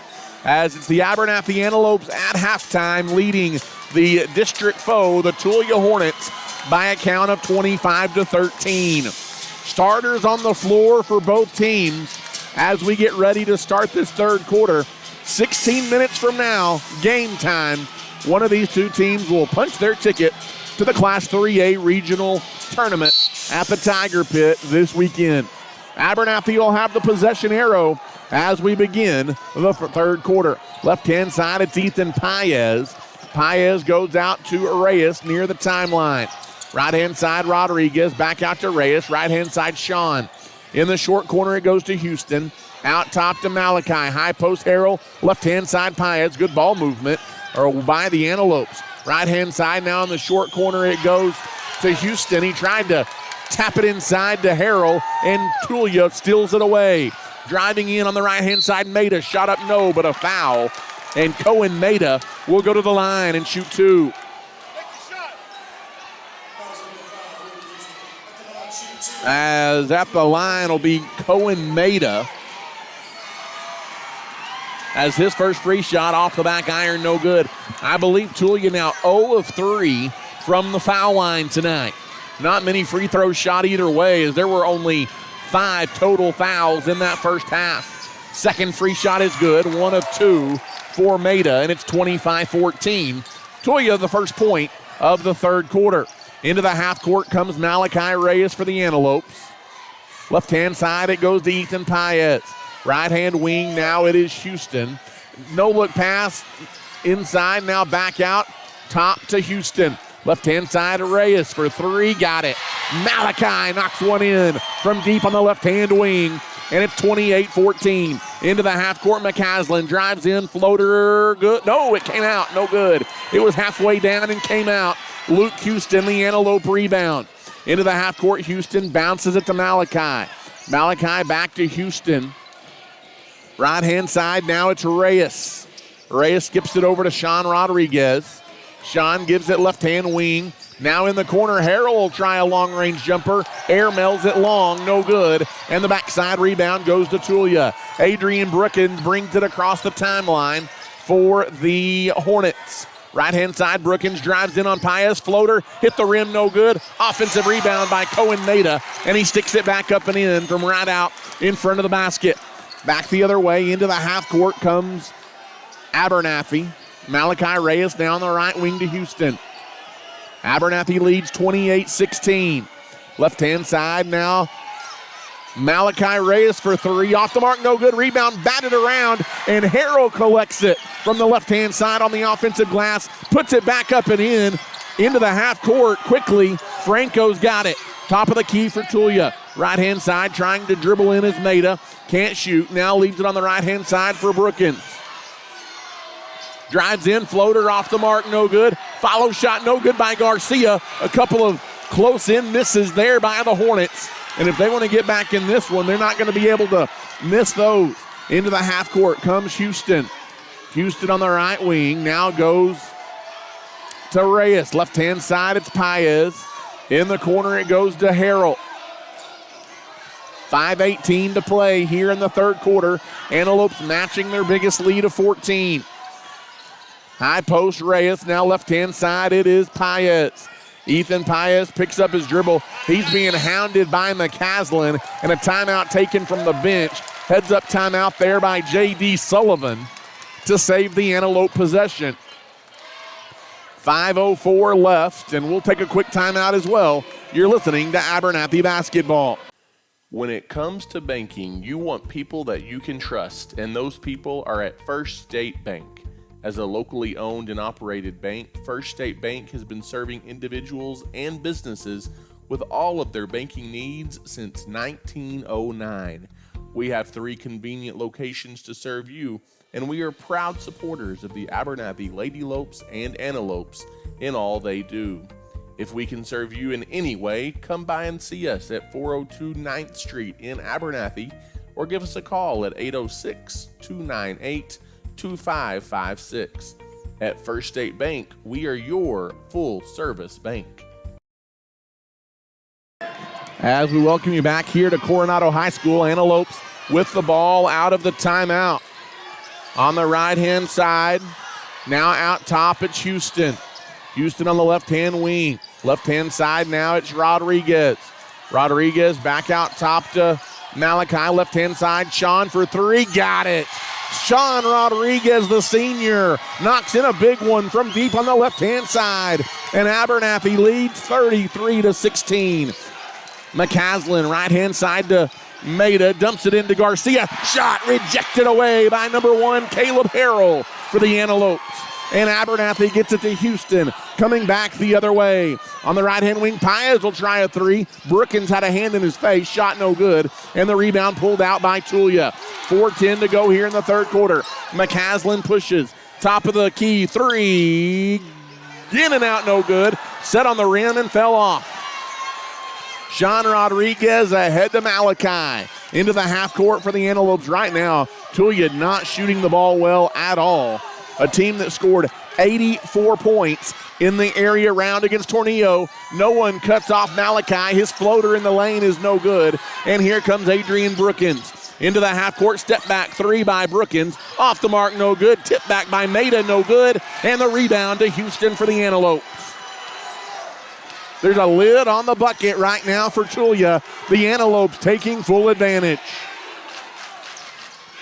as it's the Abernathy Antelopes at halftime leading the district foe, the Tulia Hornets, by a count of 25-13. Starters on the floor for both teams as we get ready to start this third quarter. 16 minutes from now, game time. One of these two teams will punch their ticket to the Class 3A Regional Tournament at the Tiger Pit this weekend. Abernathy will have the possession arrow as we begin the third quarter. Left-hand side, it's Ethan Paez. Paez goes out to Reyes near the timeline. Right-hand side, Rodriguez, back out to Reyes. Right-hand side, Sean. In the short corner, it goes to Houston. Out top to Malachi. High post, Harrell. Left-hand side, Paez. Good ball movement by the Antelopes. Right-hand side, now in the short corner, it goes to Houston. He tried to tap it inside to Harrell, and Tulia steals it away. Driving in on the right-hand side, Maida. Shot up, no, but a foul. And Cohen Maida will go to the line and shoot two. As at the line will be Cohen Maida. as his first free shot off the back iron, no good. I believe Tulia now 0 of 3 from the foul line tonight. Not many free throws shot either way, as there were only 5 total fouls in that first half. Second free shot is good, 1 of 2 for Maida, and it's 25-14. Tulia the first point of the third quarter. Into the half court comes Malachi Reyes for the Antelopes. Left-hand side, it goes to Ethan Paez. Right-hand wing, now it is Houston. No-look pass inside, now back out, top to Houston. Left-hand side, Reyes for 3, got it. Malachi knocks one in from deep on the left-hand wing, and it's 28-14. Into the half court, McCaslin drives in, floater, good. No, it came out, no good. It was halfway down and came out. Luke Houston, the Antelope rebound. Into the half court, Houston bounces it to Malachi. Malachi back to Houston. Right-hand side, now it's Reyes. Reyes skips it over to Sean Rodriguez. Sean gives it left-hand wing. Now in the corner, Harrell will try a long-range jumper. Air melds it long, no good. And the backside rebound goes to Tulia. Adrian Brookins brings it across the timeline for the Hornets. Right-hand side, Brookins drives in on Paez. Floater, hit the rim, no good. Offensive rebound by Cohen Maida, and he sticks it back up and in from right out in front of the basket. Back the other way, into the half court comes Abernathy. Malachi Reyes down the right wing to Houston. Abernathy leads 28-16. Left-hand side now. Malachi Reyes for 3. Off the mark, no good. Rebound batted around, and Harrell collects it from the left-hand side on the offensive glass. Puts it back up and in. Into the half court quickly. Franco's got it. Top of the key for Tulia. Right-hand side trying to dribble in as Maida. Can't shoot. Now leaves it on the right-hand side for Brookins. Drives in, floater off the mark, no good. Follow shot, no good by Garcia. A couple of close-in misses there by the Hornets. And if they want to get back in this one, they're not going to be able to miss those. Into the half court comes Houston. Houston on the right wing now goes to Reyes. Left-hand side, it's Paez. In the corner, it goes to Harrell. 5:18 to play here in the third quarter. Antelopes matching their biggest lead of 14. High post, Reyes. Now left-hand side, it is Paez. Ethan Paez picks up his dribble. He's being hounded by McCaslin, and a timeout taken from the bench. Heads-up timeout there by J.D. Sullivan to save the Antelope possession. 5:04 left, and we'll take a quick timeout as well. You're listening to Abernathy Basketball. When it comes to banking, you want people that you can trust, and those people are at First State Bank. As a locally owned and operated bank, First State Bank has been serving individuals and businesses with all of their banking needs since 1909. We have 3 convenient locations to serve you, and we are proud supporters of the Abernathy Lady Lopes and Antelopes in all they do. If we can serve you in any way, come by and see us at 402 9th Street in Abernathy, or give us a call at 806-298-2556. At First State Bank, we are your full-service bank. As we welcome you back here to Coronado High School, Antelopes with the ball out of the timeout. On the right-hand side, now out top, it's Houston. Houston on the left-hand wing. Left-hand side now, it's Rodriguez. Rodriguez back out top to Malachi. Left-hand side, Sean for 3, got it. Sean Rodriguez, the senior, knocks in a big one from deep on the left-hand side. And Abernathy leads 33-16. McCaslin, right-hand side to Maida, dumps it into Garcia. Shot rejected away by number 1, Caleb Harrell for the Antelopes. And Abernathy gets it to Houston, coming back the other way. On the right-hand wing, Paez will try a 3. Brookins had a hand in his face, shot no good. And the rebound pulled out by Tulia. 4:10 to go here in the third quarter. McCaslin pushes, top of the key, 3. In and out, no good. Set on the rim and fell off. Sean Rodriguez ahead to Malachi. Into the half court for the Antelopes right now. Tulia not shooting the ball well at all. A team that scored 84 points in the area round against Tornillo. No one cuts off Malachi. His floater in the lane is no good. And here comes Adrian Brookins. Into the half court, step back three by Brookins. Off the mark, no good. Tip back by Maida, no good. And the rebound to Houston for the Antelopes. There's a lid on the bucket right now for Tulia. The Antelopes taking full advantage.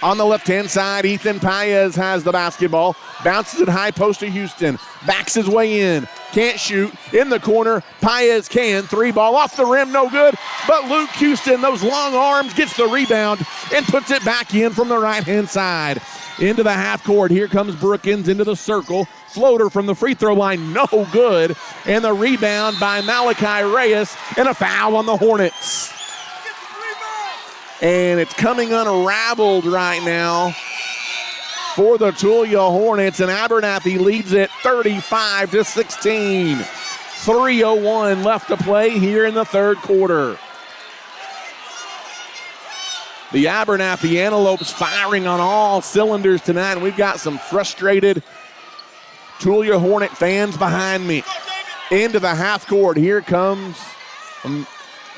On the left-hand side, Ethan Paez has the basketball. Bounces it high post to Houston. Backs his way in. Can't shoot. In the corner, Paez can. Three ball off the rim, no good. But Luke Houston, those long arms, gets the rebound and puts it back in from the right-hand side. Into the half court. Here comes Brookins into the circle. Floater from the free throw line, no good. And the rebound by Malachi Reyes, and a foul on the Hornets. And it's coming unraveled right now for the Tulia Hornets, and Abernathy leads it 35-16. 3:01 left to play here in the third quarter. The Abernathy Antelopes firing on all cylinders tonight, and we've got some frustrated Tulia Hornet fans behind me. Into the half court, here comes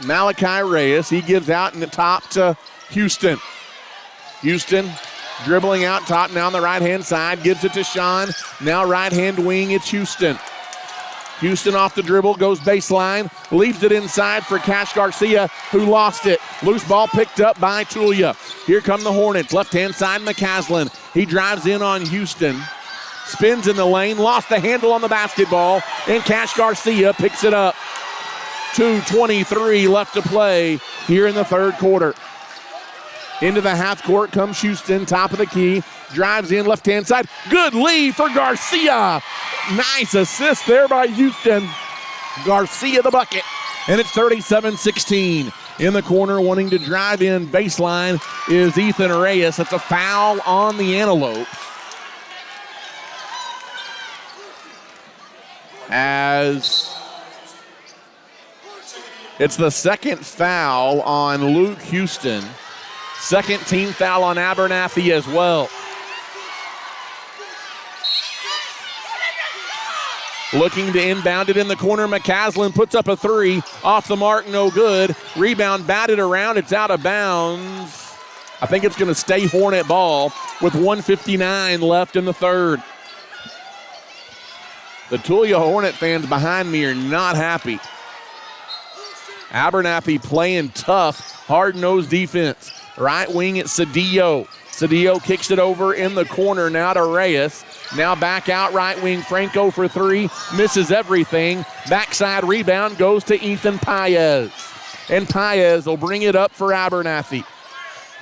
Malachi Reyes. He gives out in the top to Houston. Houston dribbling out top now on the right-hand side. Gives it to Sean. Now right-hand wing, it's Houston. Houston off the dribble, goes baseline. Leaves it inside for Cash Garcia, who lost it. Loose ball picked up by Tulia. Here come the Hornets. Left-hand side, McCaslin. He drives in on Houston. Spins in the lane. Lost the handle on the basketball. And Cash Garcia picks it up. 2:23 left to play here in the third quarter. Into the half court comes Houston, top of the key. Drives in left-hand side. Good lead for Garcia. Nice assist there by Houston. Garcia the bucket. And it's 37-16. In the corner wanting to drive in baseline is Ethan Reyes. That's a foul on the Antelopes. As it's the second foul on Luke Houston. Second team foul on Abernathy as well. Looking to inbound it in the corner. McCaslin puts up a three. Off the mark, no good. Rebound batted around. It's out of bounds. I think it's going to stay Hornet ball with 1:59 left in the third. The Tulia Hornet fans behind me are not happy. Abernathy playing tough, hard-nosed defense. Right wing, it's Cedillo. Cedillo kicks it over in the corner now to Reyes. Now back out right wing, Franco for three. Misses everything. Backside rebound goes to Ethan Paez. And Paez will bring it up for Abernathy.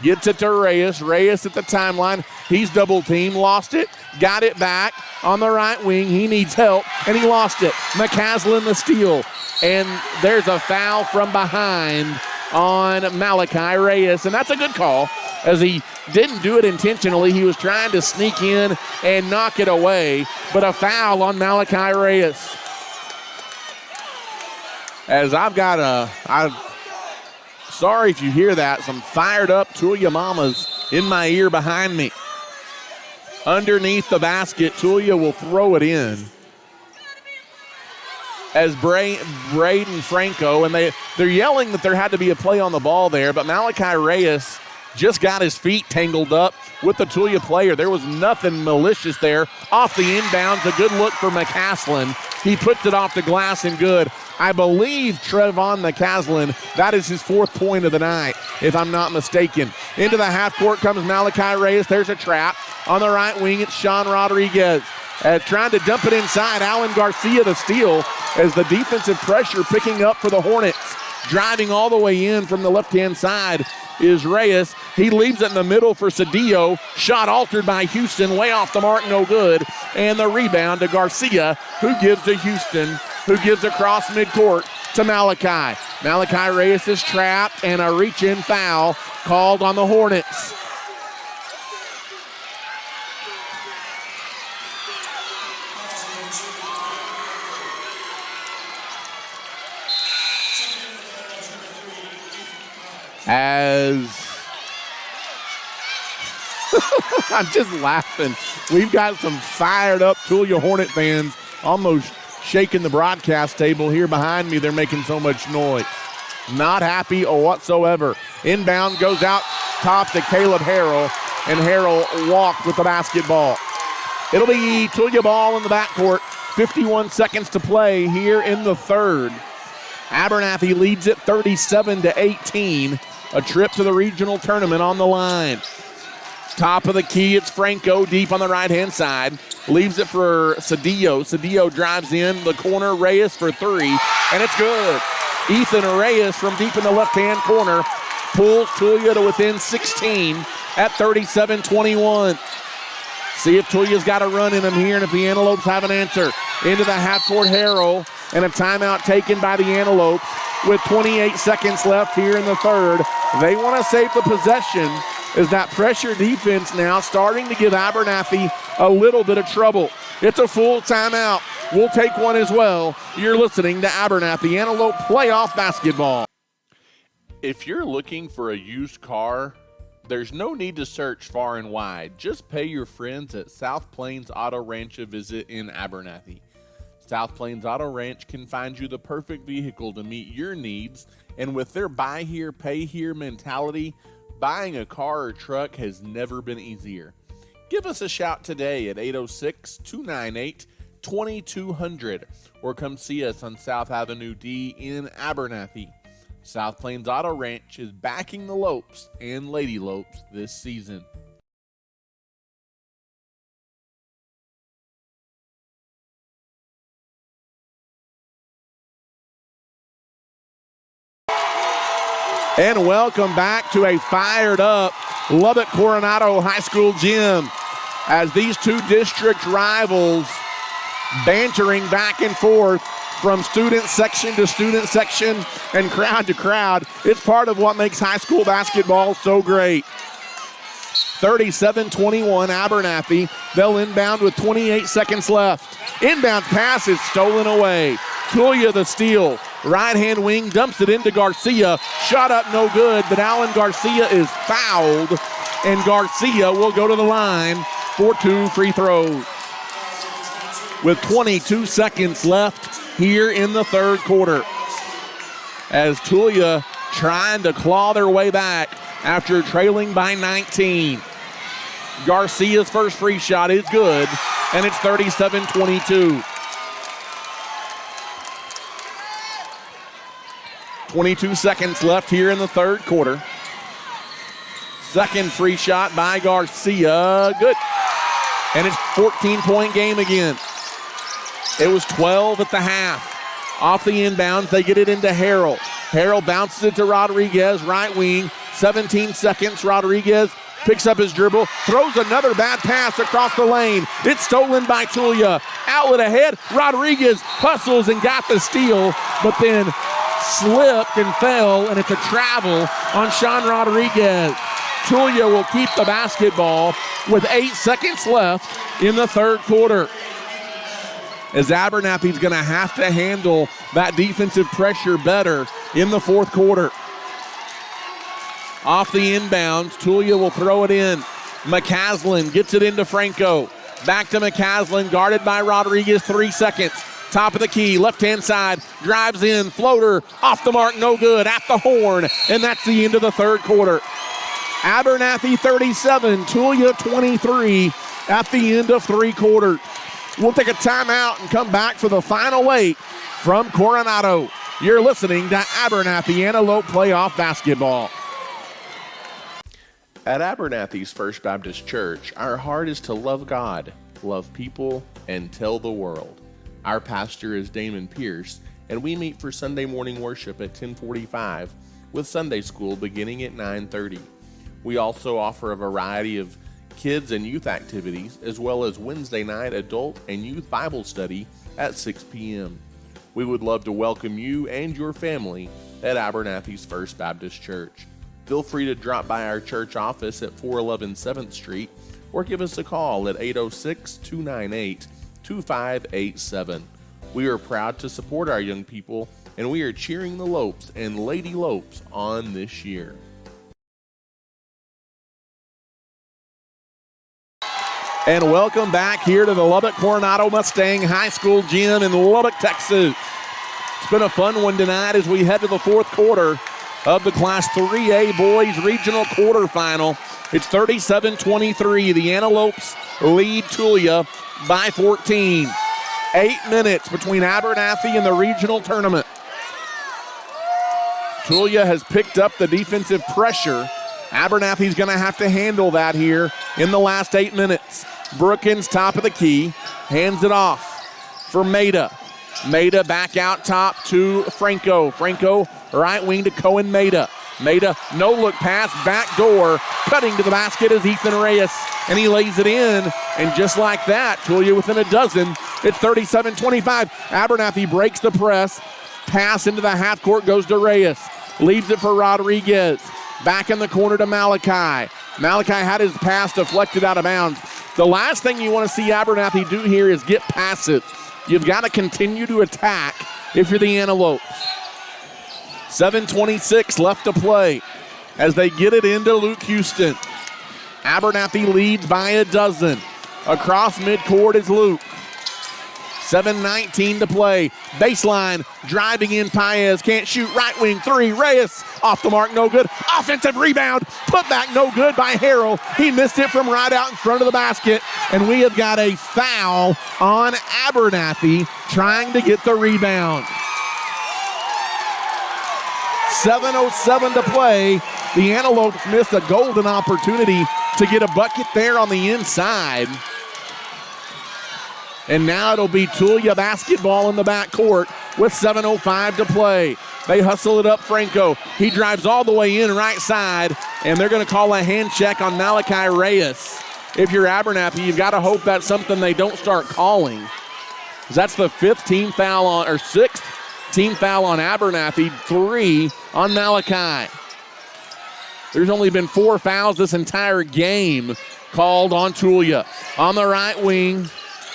Gets it to Reyes. Reyes at the timeline. He's double teamed. Lost it. Got it back on the right wing. He needs help, and he lost it. McCaslin the steal. And there's a foul from behind on Malachi Reyes, and that's a good call, as he didn't do it intentionally. He was trying to sneak in and knock it away, but a foul on Malachi Reyes. As sorry if you hear that, some fired up Tulia mamas in my ear behind me. Underneath the basket, Tulia will throw it in. As Braden Franco, and they're yelling that there had to be a play on the ball there, but Malachi Reyes just got his feet tangled up with the Tulia player. There was nothing malicious there. Off the inbounds, a good look for McCaslin. He puts it off the glass and good. I believe Trevon McCaslin, that is his fourth point of the night, if I'm not mistaken. Into the half court comes Malachi Reyes. There's a trap. On the right wing, it's Sean Rodriguez. Trying to dump it inside. Alan Garcia the steal, as the defensive pressure picking up for the Hornets. Driving all the way in from the left-hand side is Reyes. He leaves it in the middle for Cedillo. Shot altered by Houston. Way off the mark, no good. And the rebound to Garcia, who gives to Houston, who gives across midcourt to Malachi. Malachi Reyes is trapped, and a reach-in foul called on the Hornets. As I'm just laughing. We've got some fired up Tulia Hornet fans almost shaking the broadcast table here behind me. They're making so much noise. Not happy or whatsoever. Inbound goes out top to Caleb Harrell, and Harrell walked with the basketball. It'll be Tulia ball in the backcourt. 51 seconds to play here in the third. Abernathy leads it 37-18. A trip to the regional tournament on the line. Top of the key, it's Franco deep on the right-hand side. Leaves it for Cedillo. Cedillo drives in the corner. Reyes for three, and it's good. Ethan Reyes from deep in the left-hand corner pulls Tulia to within 16 at 37-21. See if Tulia's got a run in him here, and if the Antelopes have an answer. Into the half-court Harrell, and a timeout taken by the Antelopes with 28 seconds left here in the third. They want to save the possession as that pressure defense now starting to give Abernathy a little bit of trouble. It's a full timeout. We'll take one as well. You're listening to Abernathy Antelope Playoff Basketball. If you're looking for a used car, there's no need to search far and wide. Just pay your friends at South Plains Auto Ranch a visit in Abernathy. South Plains Auto Ranch can find you the perfect vehicle to meet your needs, and with their buy here, pay here mentality, buying a car or truck has never been easier. Give us a shout today at 806-298-2200 or come see us on South Avenue D in Abernathy. South Plains Auto Ranch is backing the Lopes and Lady Lopes this season. And welcome back to a fired-up Lubbock Coronado High School gym as these two district rivals bantering back and forth from student section to student section and crowd to crowd. It's part of what makes high school basketball so great. 37-21 Abernathy. They'll inbound with 28 seconds left. Inbound pass is stolen away. Tulia the steal. Right-hand wing dumps it into Garcia. Shot up no good, but Alan Garcia is fouled, and Garcia will go to the line for 2 free throws. With 22 seconds left here in the third quarter, as Tulia trying to claw their way back after trailing by 19. Garcia's first free shot is good, and it's 37-22. 22 seconds left here in the third quarter. Second free shot by Garcia, good. And it's 14-point game again. It was 12 at the half. Off the inbounds, they get it into Harrell. Harrell bounces it to Rodriguez, right wing. 17 seconds, Rodriguez picks up his dribble, throws another bad pass across the lane. It's stolen by Tulia. Outlet ahead, Rodriguez hustles and got the steal, but then slipped and fell, and it's a travel on Sean Rodriguez. Tulia will keep the basketball with 8 seconds left in the third quarter, as Abernathy's going to have to handle that defensive pressure better in the fourth quarter. Off the inbounds, Tulia will throw it in. McCaslin gets it into Franco. Back to McCaslin, guarded by Rodriguez, 3 seconds. Top of the key, left-hand side, drives in, floater, off the mark, no good, at the horn, and that's the end of the third quarter. Abernathy 37, Tulia 23 at the end of 3 quarters. We'll take a timeout and come back for the final 8 from Coronado. You're listening to Abernathy Antelope Playoff Basketball. At Abernathy's First Baptist Church, our heart is to love God, love people, and tell the world. Our pastor is Damon Pierce, and we meet for Sunday morning worship at 10:45 with Sunday school beginning at 9:30. We also offer a variety of kids and youth activities, as well as Wednesday night adult and youth Bible study at 6 p.m. We would love to welcome you and your family at Abernathy's First Baptist Church. Feel free to drop by our church office at 411 7th Street or give us a call at 806-298-2587. We are proud to support our young people, and we are cheering the Lopes and Lady Lopes on this year. And welcome back here to the Lubbock Coronado Mustang High School Gym in Lubbock, Texas. It's been a fun one tonight as we head to the fourth quarter. of the Class 3A Boys Regional Quarterfinal. It's 37-23. The Antelopes lead Tulia by 14. 8 minutes between Abernathy and the regional tournament. Tulia has picked up the defensive pressure. Abernathy's going to have to handle that here in the last 8 minutes. Brookins, top of the key, hands it off for Maida. Maida back out top to Franco. Franco, right wing to Cohen Maida. Maida, no look pass, back door, cutting to the basket is Ethan Reyes, and he lays it in. And just like that, Tulia within a dozen. It's 37-25. Abernathy breaks the press. Pass into the half court goes to Reyes. Leaves it for Rodriguez. Back in the corner to Malachi. Malachi had his pass deflected out of bounds. The last thing you want to see Abernathy do here is get passive. You've got to continue to attack if you're the Antelopes. 7:26 left to play as they get it into Luke Houston. Abernathy leads by a dozen. Across midcourt is Luke. 7:19 to play. Baseline, driving in Paez. Can't shoot. Right wing three. Reyes off the mark, no good. Offensive rebound. Put back, no good by Harrell. He missed it from right out in front of the basket. And we have got a foul on Abernathy trying to get the rebound. 7:07 to play. The Antelopes missed a golden opportunity to get a bucket there on the inside. And now it'll be Tulia basketball in the backcourt with 7:05 to play. They hustle it up, Franco. He drives all the way in right side, and they're going to call a hand check on Malachi Reyes. If you're Abernathy, you've got to hope that's something they don't start calling. That's the sixth team foul on Abernathy, 3 on Malachi. There's only been 4 fouls this entire game called on Tulia. On the right wing,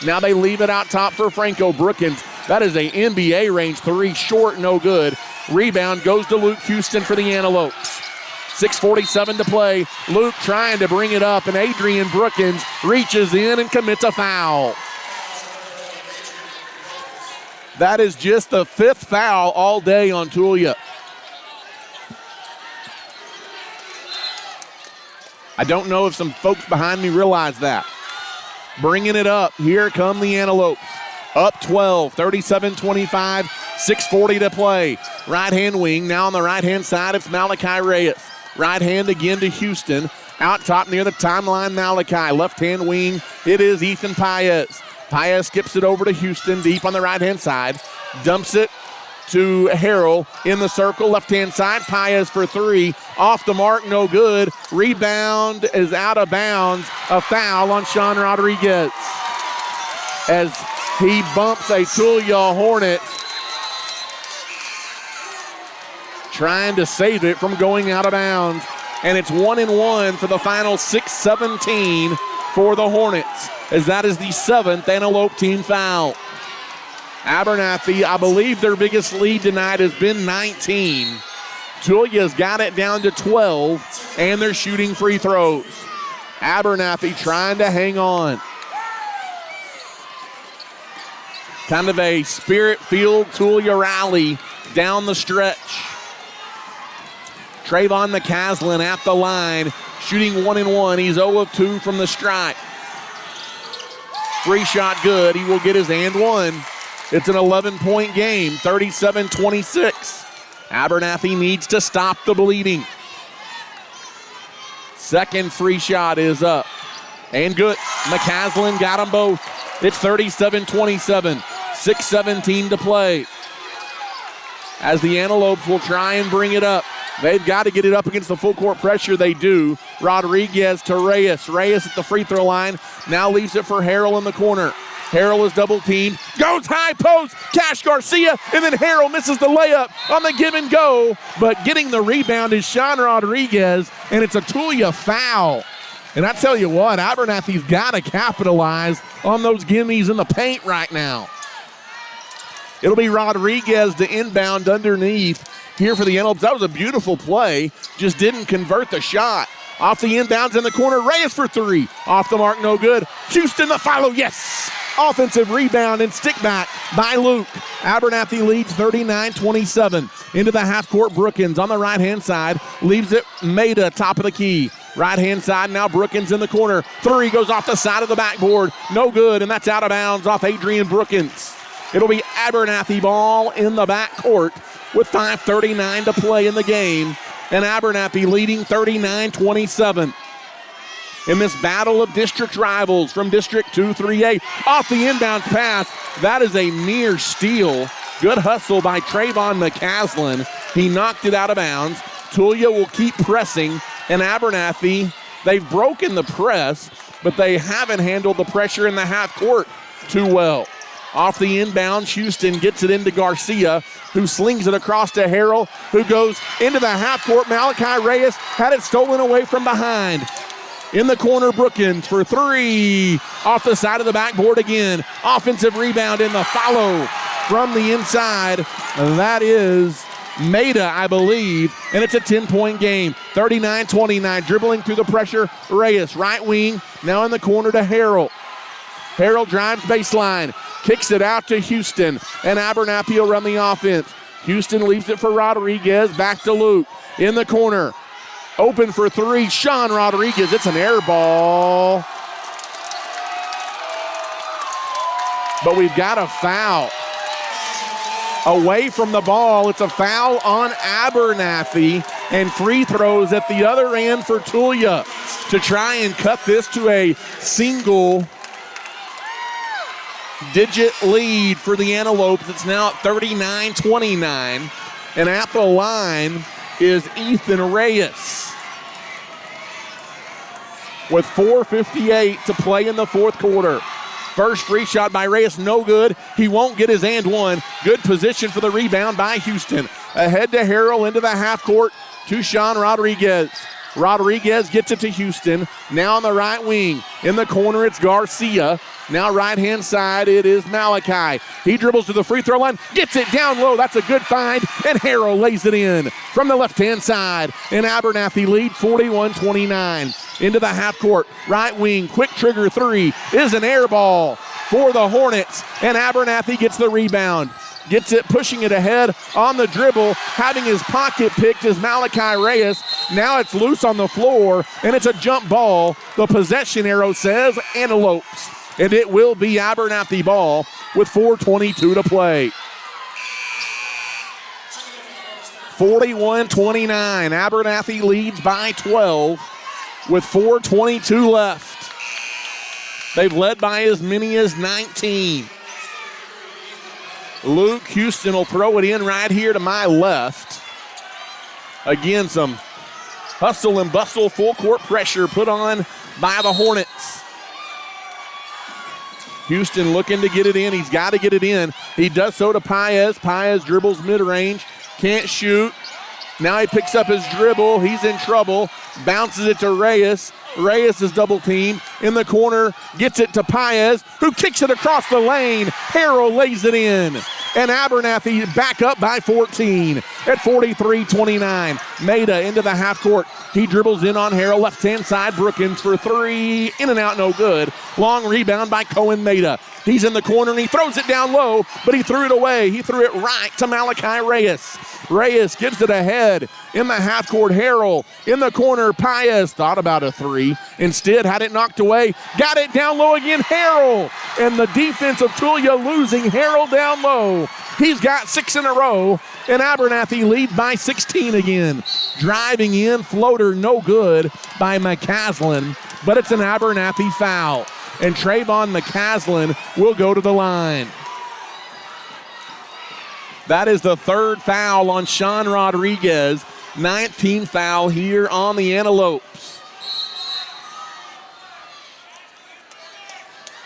now they leave it out top for Franco. Brookins, that is a NBA range 3, short, no good. Rebound goes to Luke Houston for the Antelopes. 6:47 to play. Luke trying to bring it up, and Adrian Brookins reaches in and commits a foul. That is just the 5th foul all day on Tulia. I don't know if some folks behind me realize that. Bringing it up. Here come the Antelopes. Up 12, 37-25, 6:40 to play. Right-hand wing. Now on the right-hand side, it's Malachi Reyes. Right hand again to Houston. Out top near the timeline, Malachi. Left-hand wing, it is Ethan Paez. Paez skips it over to Houston, deep on the right-hand side. Dumps it to Harrell in the circle, left-hand side. Paez for 3. Off the mark, no good. Rebound is out of bounds. A foul on Sean Rodriguez as he bumps a Tulia Hornet, trying to save it from going out of bounds. And it's 1-1 for the final 6:17 for the Hornets, as that is the 7th Antelope team foul. Abernathy, I believe their biggest lead tonight has been 19. Tulia's got it down to 12, and they're shooting free throws. Abernathy trying to hang on. Kind of a spirit-filled Tulia rally down the stretch. Trayvon McCaslin at the line, shooting 1-1. He's 0 of 2 from the stripe. Free shot good. He will get his and one. It's an 11-point game, 37-26. Abernathy needs to stop the bleeding. Second free shot is up. And good. McCaslin got them both. It's 37-27. 6:17 to play. As the Antelopes will try and bring it up. They've got to get it up against the full court pressure. They do. Rodriguez to Reyes. Reyes at the free throw line. Now leaves it for Harrell in the corner. Harrell is double teamed. Goes high post. Cash Garcia. And then Harrell misses the layup on the give and go. But getting the rebound is Sean Rodriguez. And it's a Tulia foul. And I tell you what, Abernathy's got to capitalize on those gimmies in the paint right now. It'll be Rodriguez to inbound underneath here for the Antelopes. That was a beautiful play. Just didn't convert the shot. Off the inbounds in the corner. Reyes for 3. Off the mark, no good. Houston the follow, yes! Offensive rebound and stick back by Luke. Abernathy leads 39-27. into the half court. Brookins on the right-hand side, leaves it Maida, top of the key. Right-hand side, now Brookins in the corner. Three goes off the side of the backboard. No good, and that's out of bounds off Adrian Brookins. It'll be Abernathy ball in the backcourt with 5:39 to play in the game, and Abernathy leading 39-27. In this battle of district rivals from District 2-3A. Off the inbound pass, that is a near steal. Good hustle by Trayvon McCaslin. He knocked it out of bounds. Tulia will keep pressing, and Abernathy, they've broken the press, but they haven't handled the pressure in the half court too well. Off the inbound, Houston gets it into Garcia, who slings it across to Harrell, who goes into the half court. Malachi Reyes had it stolen away from behind. In the corner, Brookins for three. Off the side of the backboard again. Offensive rebound in the follow from the inside. That is Maida, I believe, and it's a 10-point game. 39-29, dribbling through the pressure. Reyes, right wing, now in the corner to Harrell. Harrell drives baseline, kicks it out to Houston, and Abernathy will run the offense. Houston leaves it for Rodriguez, back to Luke. In the corner, open for three, Sean Rodriguez. It's an air ball. But we've got a foul. Away from the ball, it's a foul on Abernathy, and free throws at the other end for Tulia to try and cut this to a single-digit lead for the Antelopes. It's now at 39-29, and at the line is Ethan Reyes with 4:58 to play in the fourth quarter. First free shot by Reyes, no good. He won't get his and one. Good position for the rebound by Houston. Ahead to Harrell into the half court to Sean Rodriguez. Rodriguez gets it to Houston. Now on the right wing. In the corner, it's Garcia. Now right-hand side, it is Malachi. He dribbles to the free throw line, gets it down low. That's a good find, and Harrell lays it in from the left-hand side. And Abernathy lead 41-29. Into the half court, right wing, quick trigger three is an air ball for the Hornets, and Abernathy gets the rebound. Gets it, pushing it ahead on the dribble. Having his pocket picked is Malachi Reyes. Now it's loose on the floor, and it's a jump ball. The possession arrow says Antelopes, and it will be Abernathy ball with 4:22 to play. 41-29. Abernathy leads by 12 with 4:22 left. They've led by as many as 19. Luke Houston will throw it in right here to my left. Again, some hustle and bustle, full court pressure put on by the Hornets. Houston looking to get it in. He's got to get it in. He does so to Paez. Paez dribbles mid-range. Can't shoot. Now he picks up his dribble. He's in trouble. Bounces it to Reyes. Reyes is double teamed. In the corner, gets it to Paez, who kicks it across the lane. Harrell lays it in. And Abernathy back up by 14 at 43-29. Maida into the half court. He dribbles in on Harrell, left-hand side. Brookins for three. In and out, no good. Long rebound by Cohen Maida. He's in the corner, and he throws it down low, but he threw it away. He threw it right to Malachi Reyes. Reyes gives it ahead in the half court. Harrell in the corner. Paez thought about a three. Instead, had it knocked away. Got it down low again. Harrell. And the defense of Tulia losing Harrell down low. He's got 6 in a row. And Abernathy leads by 16 again. Driving in, floater no good by McCaslin. But it's an Abernathy foul. And Trayvon McCaslin will go to the line. That is the third foul on Sean Rodriguez. 19th foul here on the Antelopes.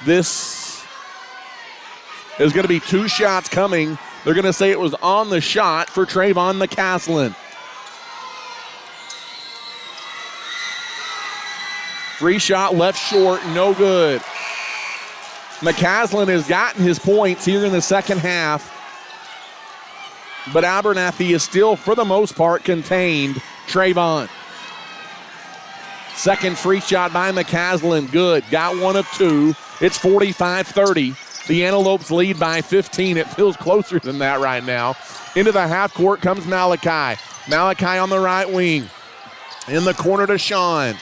This is going to be 2 shots coming. They're going to say it was on the shot for Trayvon McCaslin. Free shot left short, no good. McCaslin has gotten his points here in the second half, but Abernathy is still, for the most part, contained Trayvon. Second free shot by McCaslin, good. Got one of 2. It's 45-30. The Antelopes lead by 15. It feels closer than that right now. Into the half court comes Malachi. Malachi on the right wing. In the corner to Sean.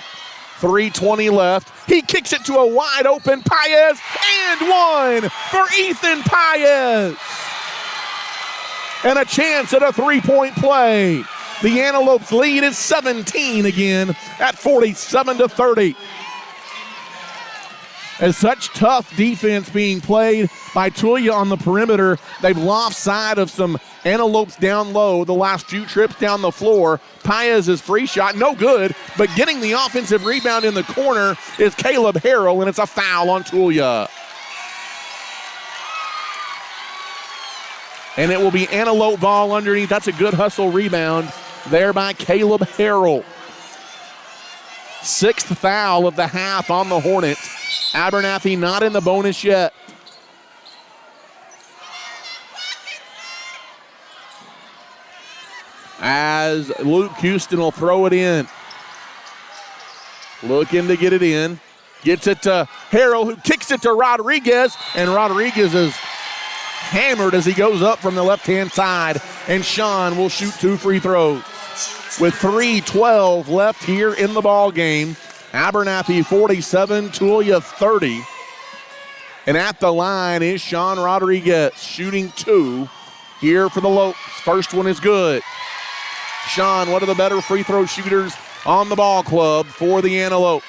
3:20 left. He kicks it to a wide open Paez, and one for Ethan Paez. And a chance at a three-point play. The Antelopes lead is 17 again at 47-30. As such tough defense being played by Tulia on the perimeter, they've lost sight of some Antelopes down low the last few trips down the floor. Paez's free shot, no good, but getting the offensive rebound in the corner is Caleb Harrell, and it's a foul on Tulia. And it will be Antelope ball underneath. That's a good hustle rebound there by Caleb Harrell. Sixth foul of the half on the Hornets. Abernathy not in the bonus yet. As Luke Houston will throw it in. Looking to get it in. Gets it to Harrell, who kicks it to Rodriguez, and Rodriguez is hammered as he goes up from the left-hand side, and Sean will shoot 2 free throws. With 3:12 left here in the ball game, Abernathy 47, Tulia 30. And at the line is Sean Rodriguez, shooting 2 here for the Lopes. First one is good. Sean, one of the better free throw shooters on the ball club for the Antelopes.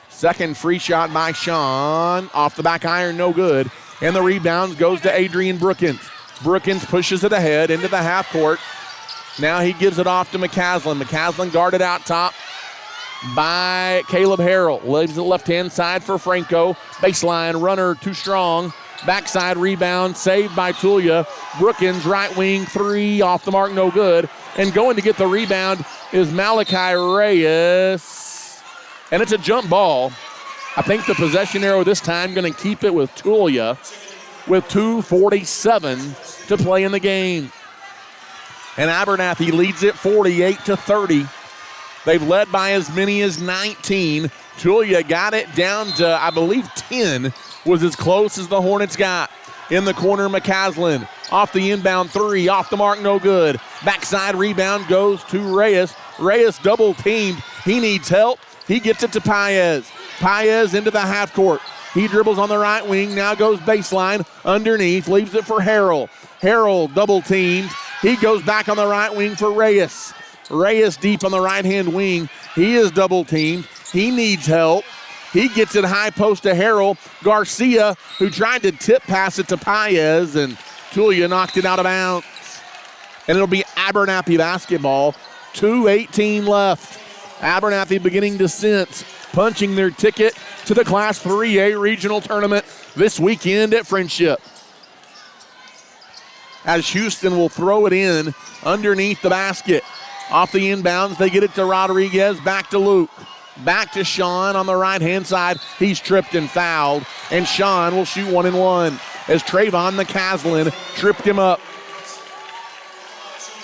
Second free shot by Sean. Off the back iron, no good. And the rebound goes to Adrian Brookins. Brookins pushes it ahead into the half court. Now he gives it off to McCaslin. McCaslin guarded out top by Caleb Harrell. Leaves the left-hand side for Franco. Baseline runner too strong. Backside rebound saved by Tulia. Brookins right wing 3 off the mark, no good. And going to get the rebound is Malachi Reyes. And it's a jump ball. I think the possession arrow this time going to keep it with Tulia with 2:47 to play in the game. And Abernathy leads it 48-30. They've led by as many as 19. Tulia got it down to, I believe, 10 was as close as the Hornets got. In the corner, McCaslin. Off the inbound 3, off the mark, no good. Backside rebound goes to Reyes. Reyes double teamed. He needs help. He gets it to Paez. Paez into the half court. He dribbles on the right wing, now goes baseline, underneath, leaves it for Harrell. Harrell double teamed. He goes back on the right wing for Reyes. Reyes deep on the right-hand wing. He is double teamed. He needs help. He gets it high post to Harrell. Garcia, who tried to tip pass it to Paez, and Tulia knocked it out of bounds. And it'll be Abernathy basketball. 2:18 left. Abernathy beginning to sense, punching their ticket to the Class 3A regional tournament this weekend at Friendship. As Houston will throw it in underneath the basket. Off the inbounds, they get it to Rodriguez, back to Luke. Back to Sean on the right-hand side. He's tripped and fouled, and Sean will shoot 1 and 1 as Trayvon McCaslin tripped him up.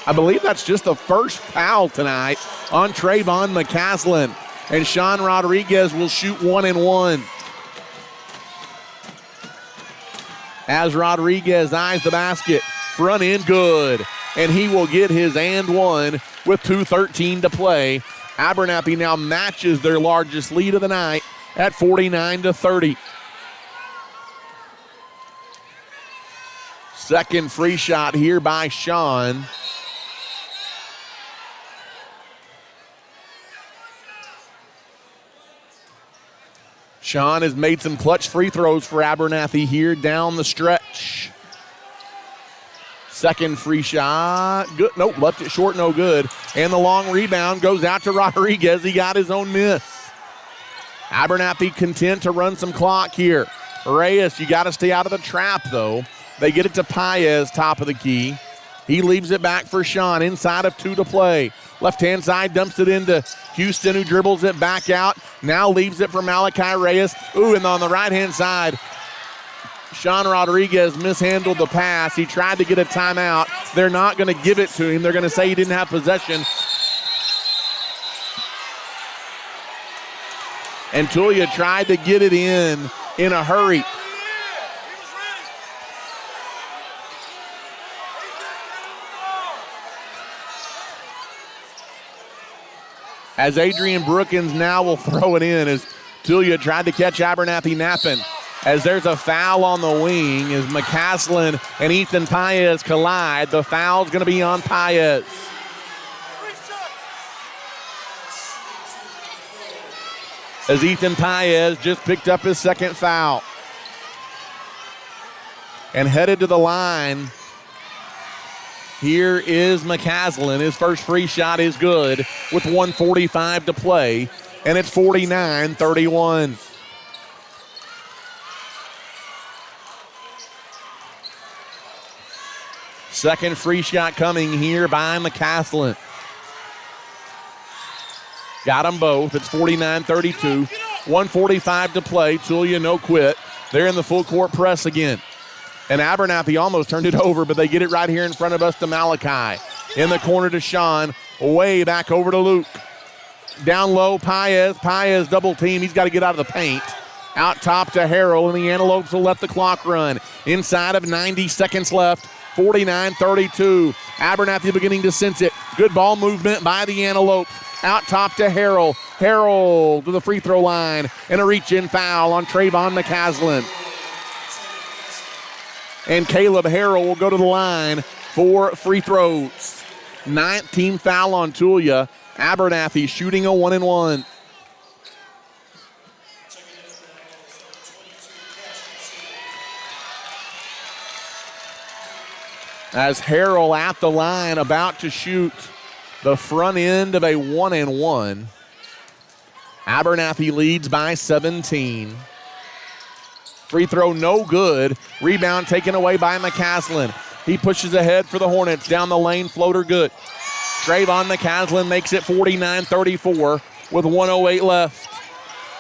I believe that's just the first foul tonight on Trayvon McCaslin, and Sean Rodriguez will shoot 1 and 1. As Rodriguez eyes the basket, front end good, and he will get his and 1 with 2:13 to play. Abernathy now matches their largest lead of the night at 49-30. Second free shot here by Sean. Sean has made some clutch free throws for Abernathy here down the stretch. Second free shot, good. Nope, left it short, no good. And the long rebound goes out to Rodriguez. He got his own miss. Abernathy content to run some clock here. Reyes, you got to stay out of the trap, though. They get it to Paez, top of the key. He leaves it back for Sean, inside of 2 to play. Left-hand side, dumps it into Houston, who dribbles it back out. Now leaves it for Malachi Reyes. Ooh, and on the right-hand side, Sean Rodriguez mishandled the pass. He tried to get a timeout. They're not going to give it to him. They're going to say he didn't have possession. and Tulia tried to get it in a hurry. As Adrian Brookins now will throw it in as Tulia tried to catch Abernathy napping. As there's a foul on the wing as McCaslin and Ethan Paez collide. The foul's going to be on Paez. As Ethan Paez just picked up his second foul. And headed to the line. Here is McCaslin. His first free shot is good with 1:45 to play. And it's 49-31. Second free shot coming here by McCaslin. Got them both. It's 49-32. 1:45 to play. Tulia no quit. They're in the full court press again. And Abernathy almost turned it over, but they get it right here in front of us to Malachi. In the corner to Sean. Way back over to Luke. Down low, Paez. Paez double team. He's got to get out of the paint. Out top to Harrell, and the Antelopes will let the clock run. Inside of 90 seconds left. 49-32. Abernathy beginning to sense it. Good ball movement by the Antelopes. Out top to Harrell. Harrell to the free throw line. And a reach-in foul on Trayvon McCaslin. And Caleb Harrell will go to the line for free throws. 19th foul on Tulia. Abernathy shooting a 1-and-1. As Harrell at the line about to shoot the front end of a 1-and-1. Abernathy leads by 17. Free throw no good. Rebound taken away by McCaslin. He pushes ahead for the Hornets. Down the lane, floater good. Trayvon McCaslin makes it 49-34 with 1:08 left.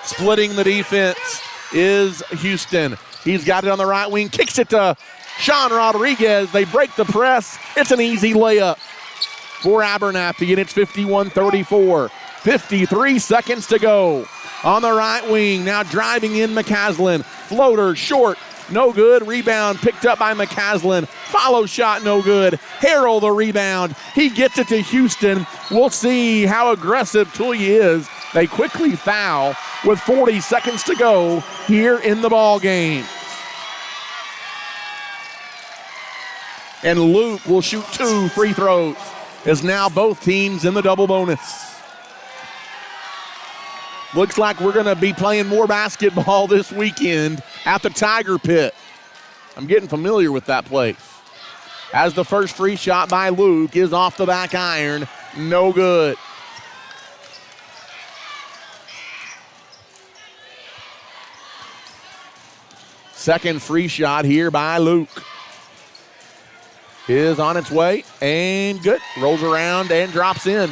Splitting the defense is Houston. He's got it on the right wing. Kicks it to Sean Rodriguez. They break the press. It's an easy layup for Abernathy, and it's 51-34. 53 seconds to go. On the right wing, now driving in McCaslin. Floater, short, no good. Rebound picked up by McCaslin. Follow shot, no good. Harrell the rebound. He gets it to Houston. We'll see how aggressive Tulia is. They quickly foul with 40 seconds to go here in the ball game. And Luke will shoot 2 free throws as now both teams in the double bonus. Looks like we're going to be playing more basketball this weekend at the Tiger Pit. I'm getting familiar with that place. As the first free shot by Luke is off the back iron, no good. Second free shot here by Luke is on its way and good. Rolls around and drops in.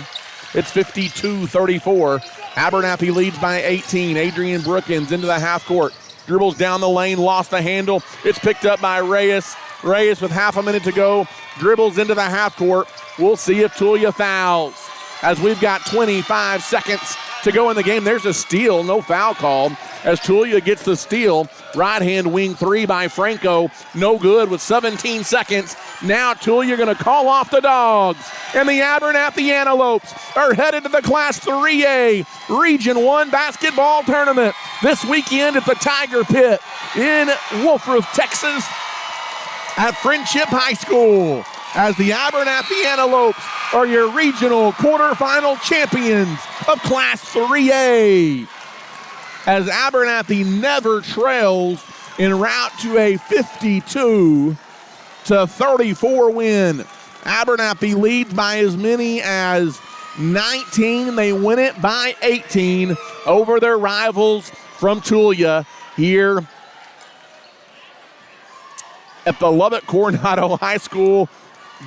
It's 52-34. Abernathy leads by 18. Adrian Brookins into the half court. Dribbles down the lane, lost the handle. It's picked up by Reyes. Reyes with half a minute to go. Dribbles into the half court. We'll see if Tulia fouls. As we've got 25 seconds to go in the game. There's a steal, no foul called. As Tulia gets the steal. Right hand wing 3 by Franco. No good with 17 seconds. Now Tulia going to call off the Dogs. And the Abernathy Antelopes are headed to the Class 3A Region 1 basketball tournament this weekend at the Tiger Pit in Wolfruth, Texas at Friendship High School. As the Abernathy Antelopes are your regional quarterfinal champions of Class 3A. As Abernathy never trails en route to a 52-34 win. Abernathy leads by as many as 19. They win it by 18 over their rivals from Tulia here at the Lubbock Coronado High School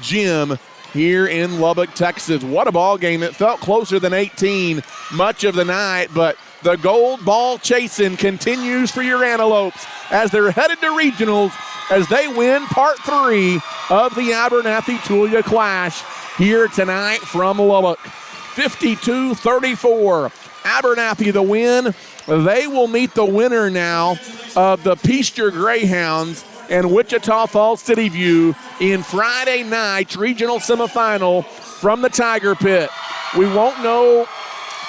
gym here in Lubbock, Texas. What a ball game. It felt closer than 18 much of the night, but the gold ball chasing continues for your Antelopes as they're headed to regionals as they win part 3 of the Abernathy-Tulia clash here tonight from Lubbock. 52-34. Abernathy the win. They will meet the winner now of the Peaster Greyhounds and Wichita Falls City View in Friday night's regional semifinal from the Tiger Pit. We won't know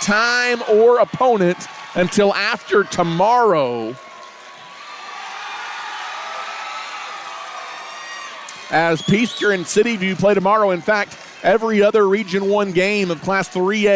time or opponent until after tomorrow, as Peaster and City View play tomorrow. In fact, every other Region 1 game of Class 3A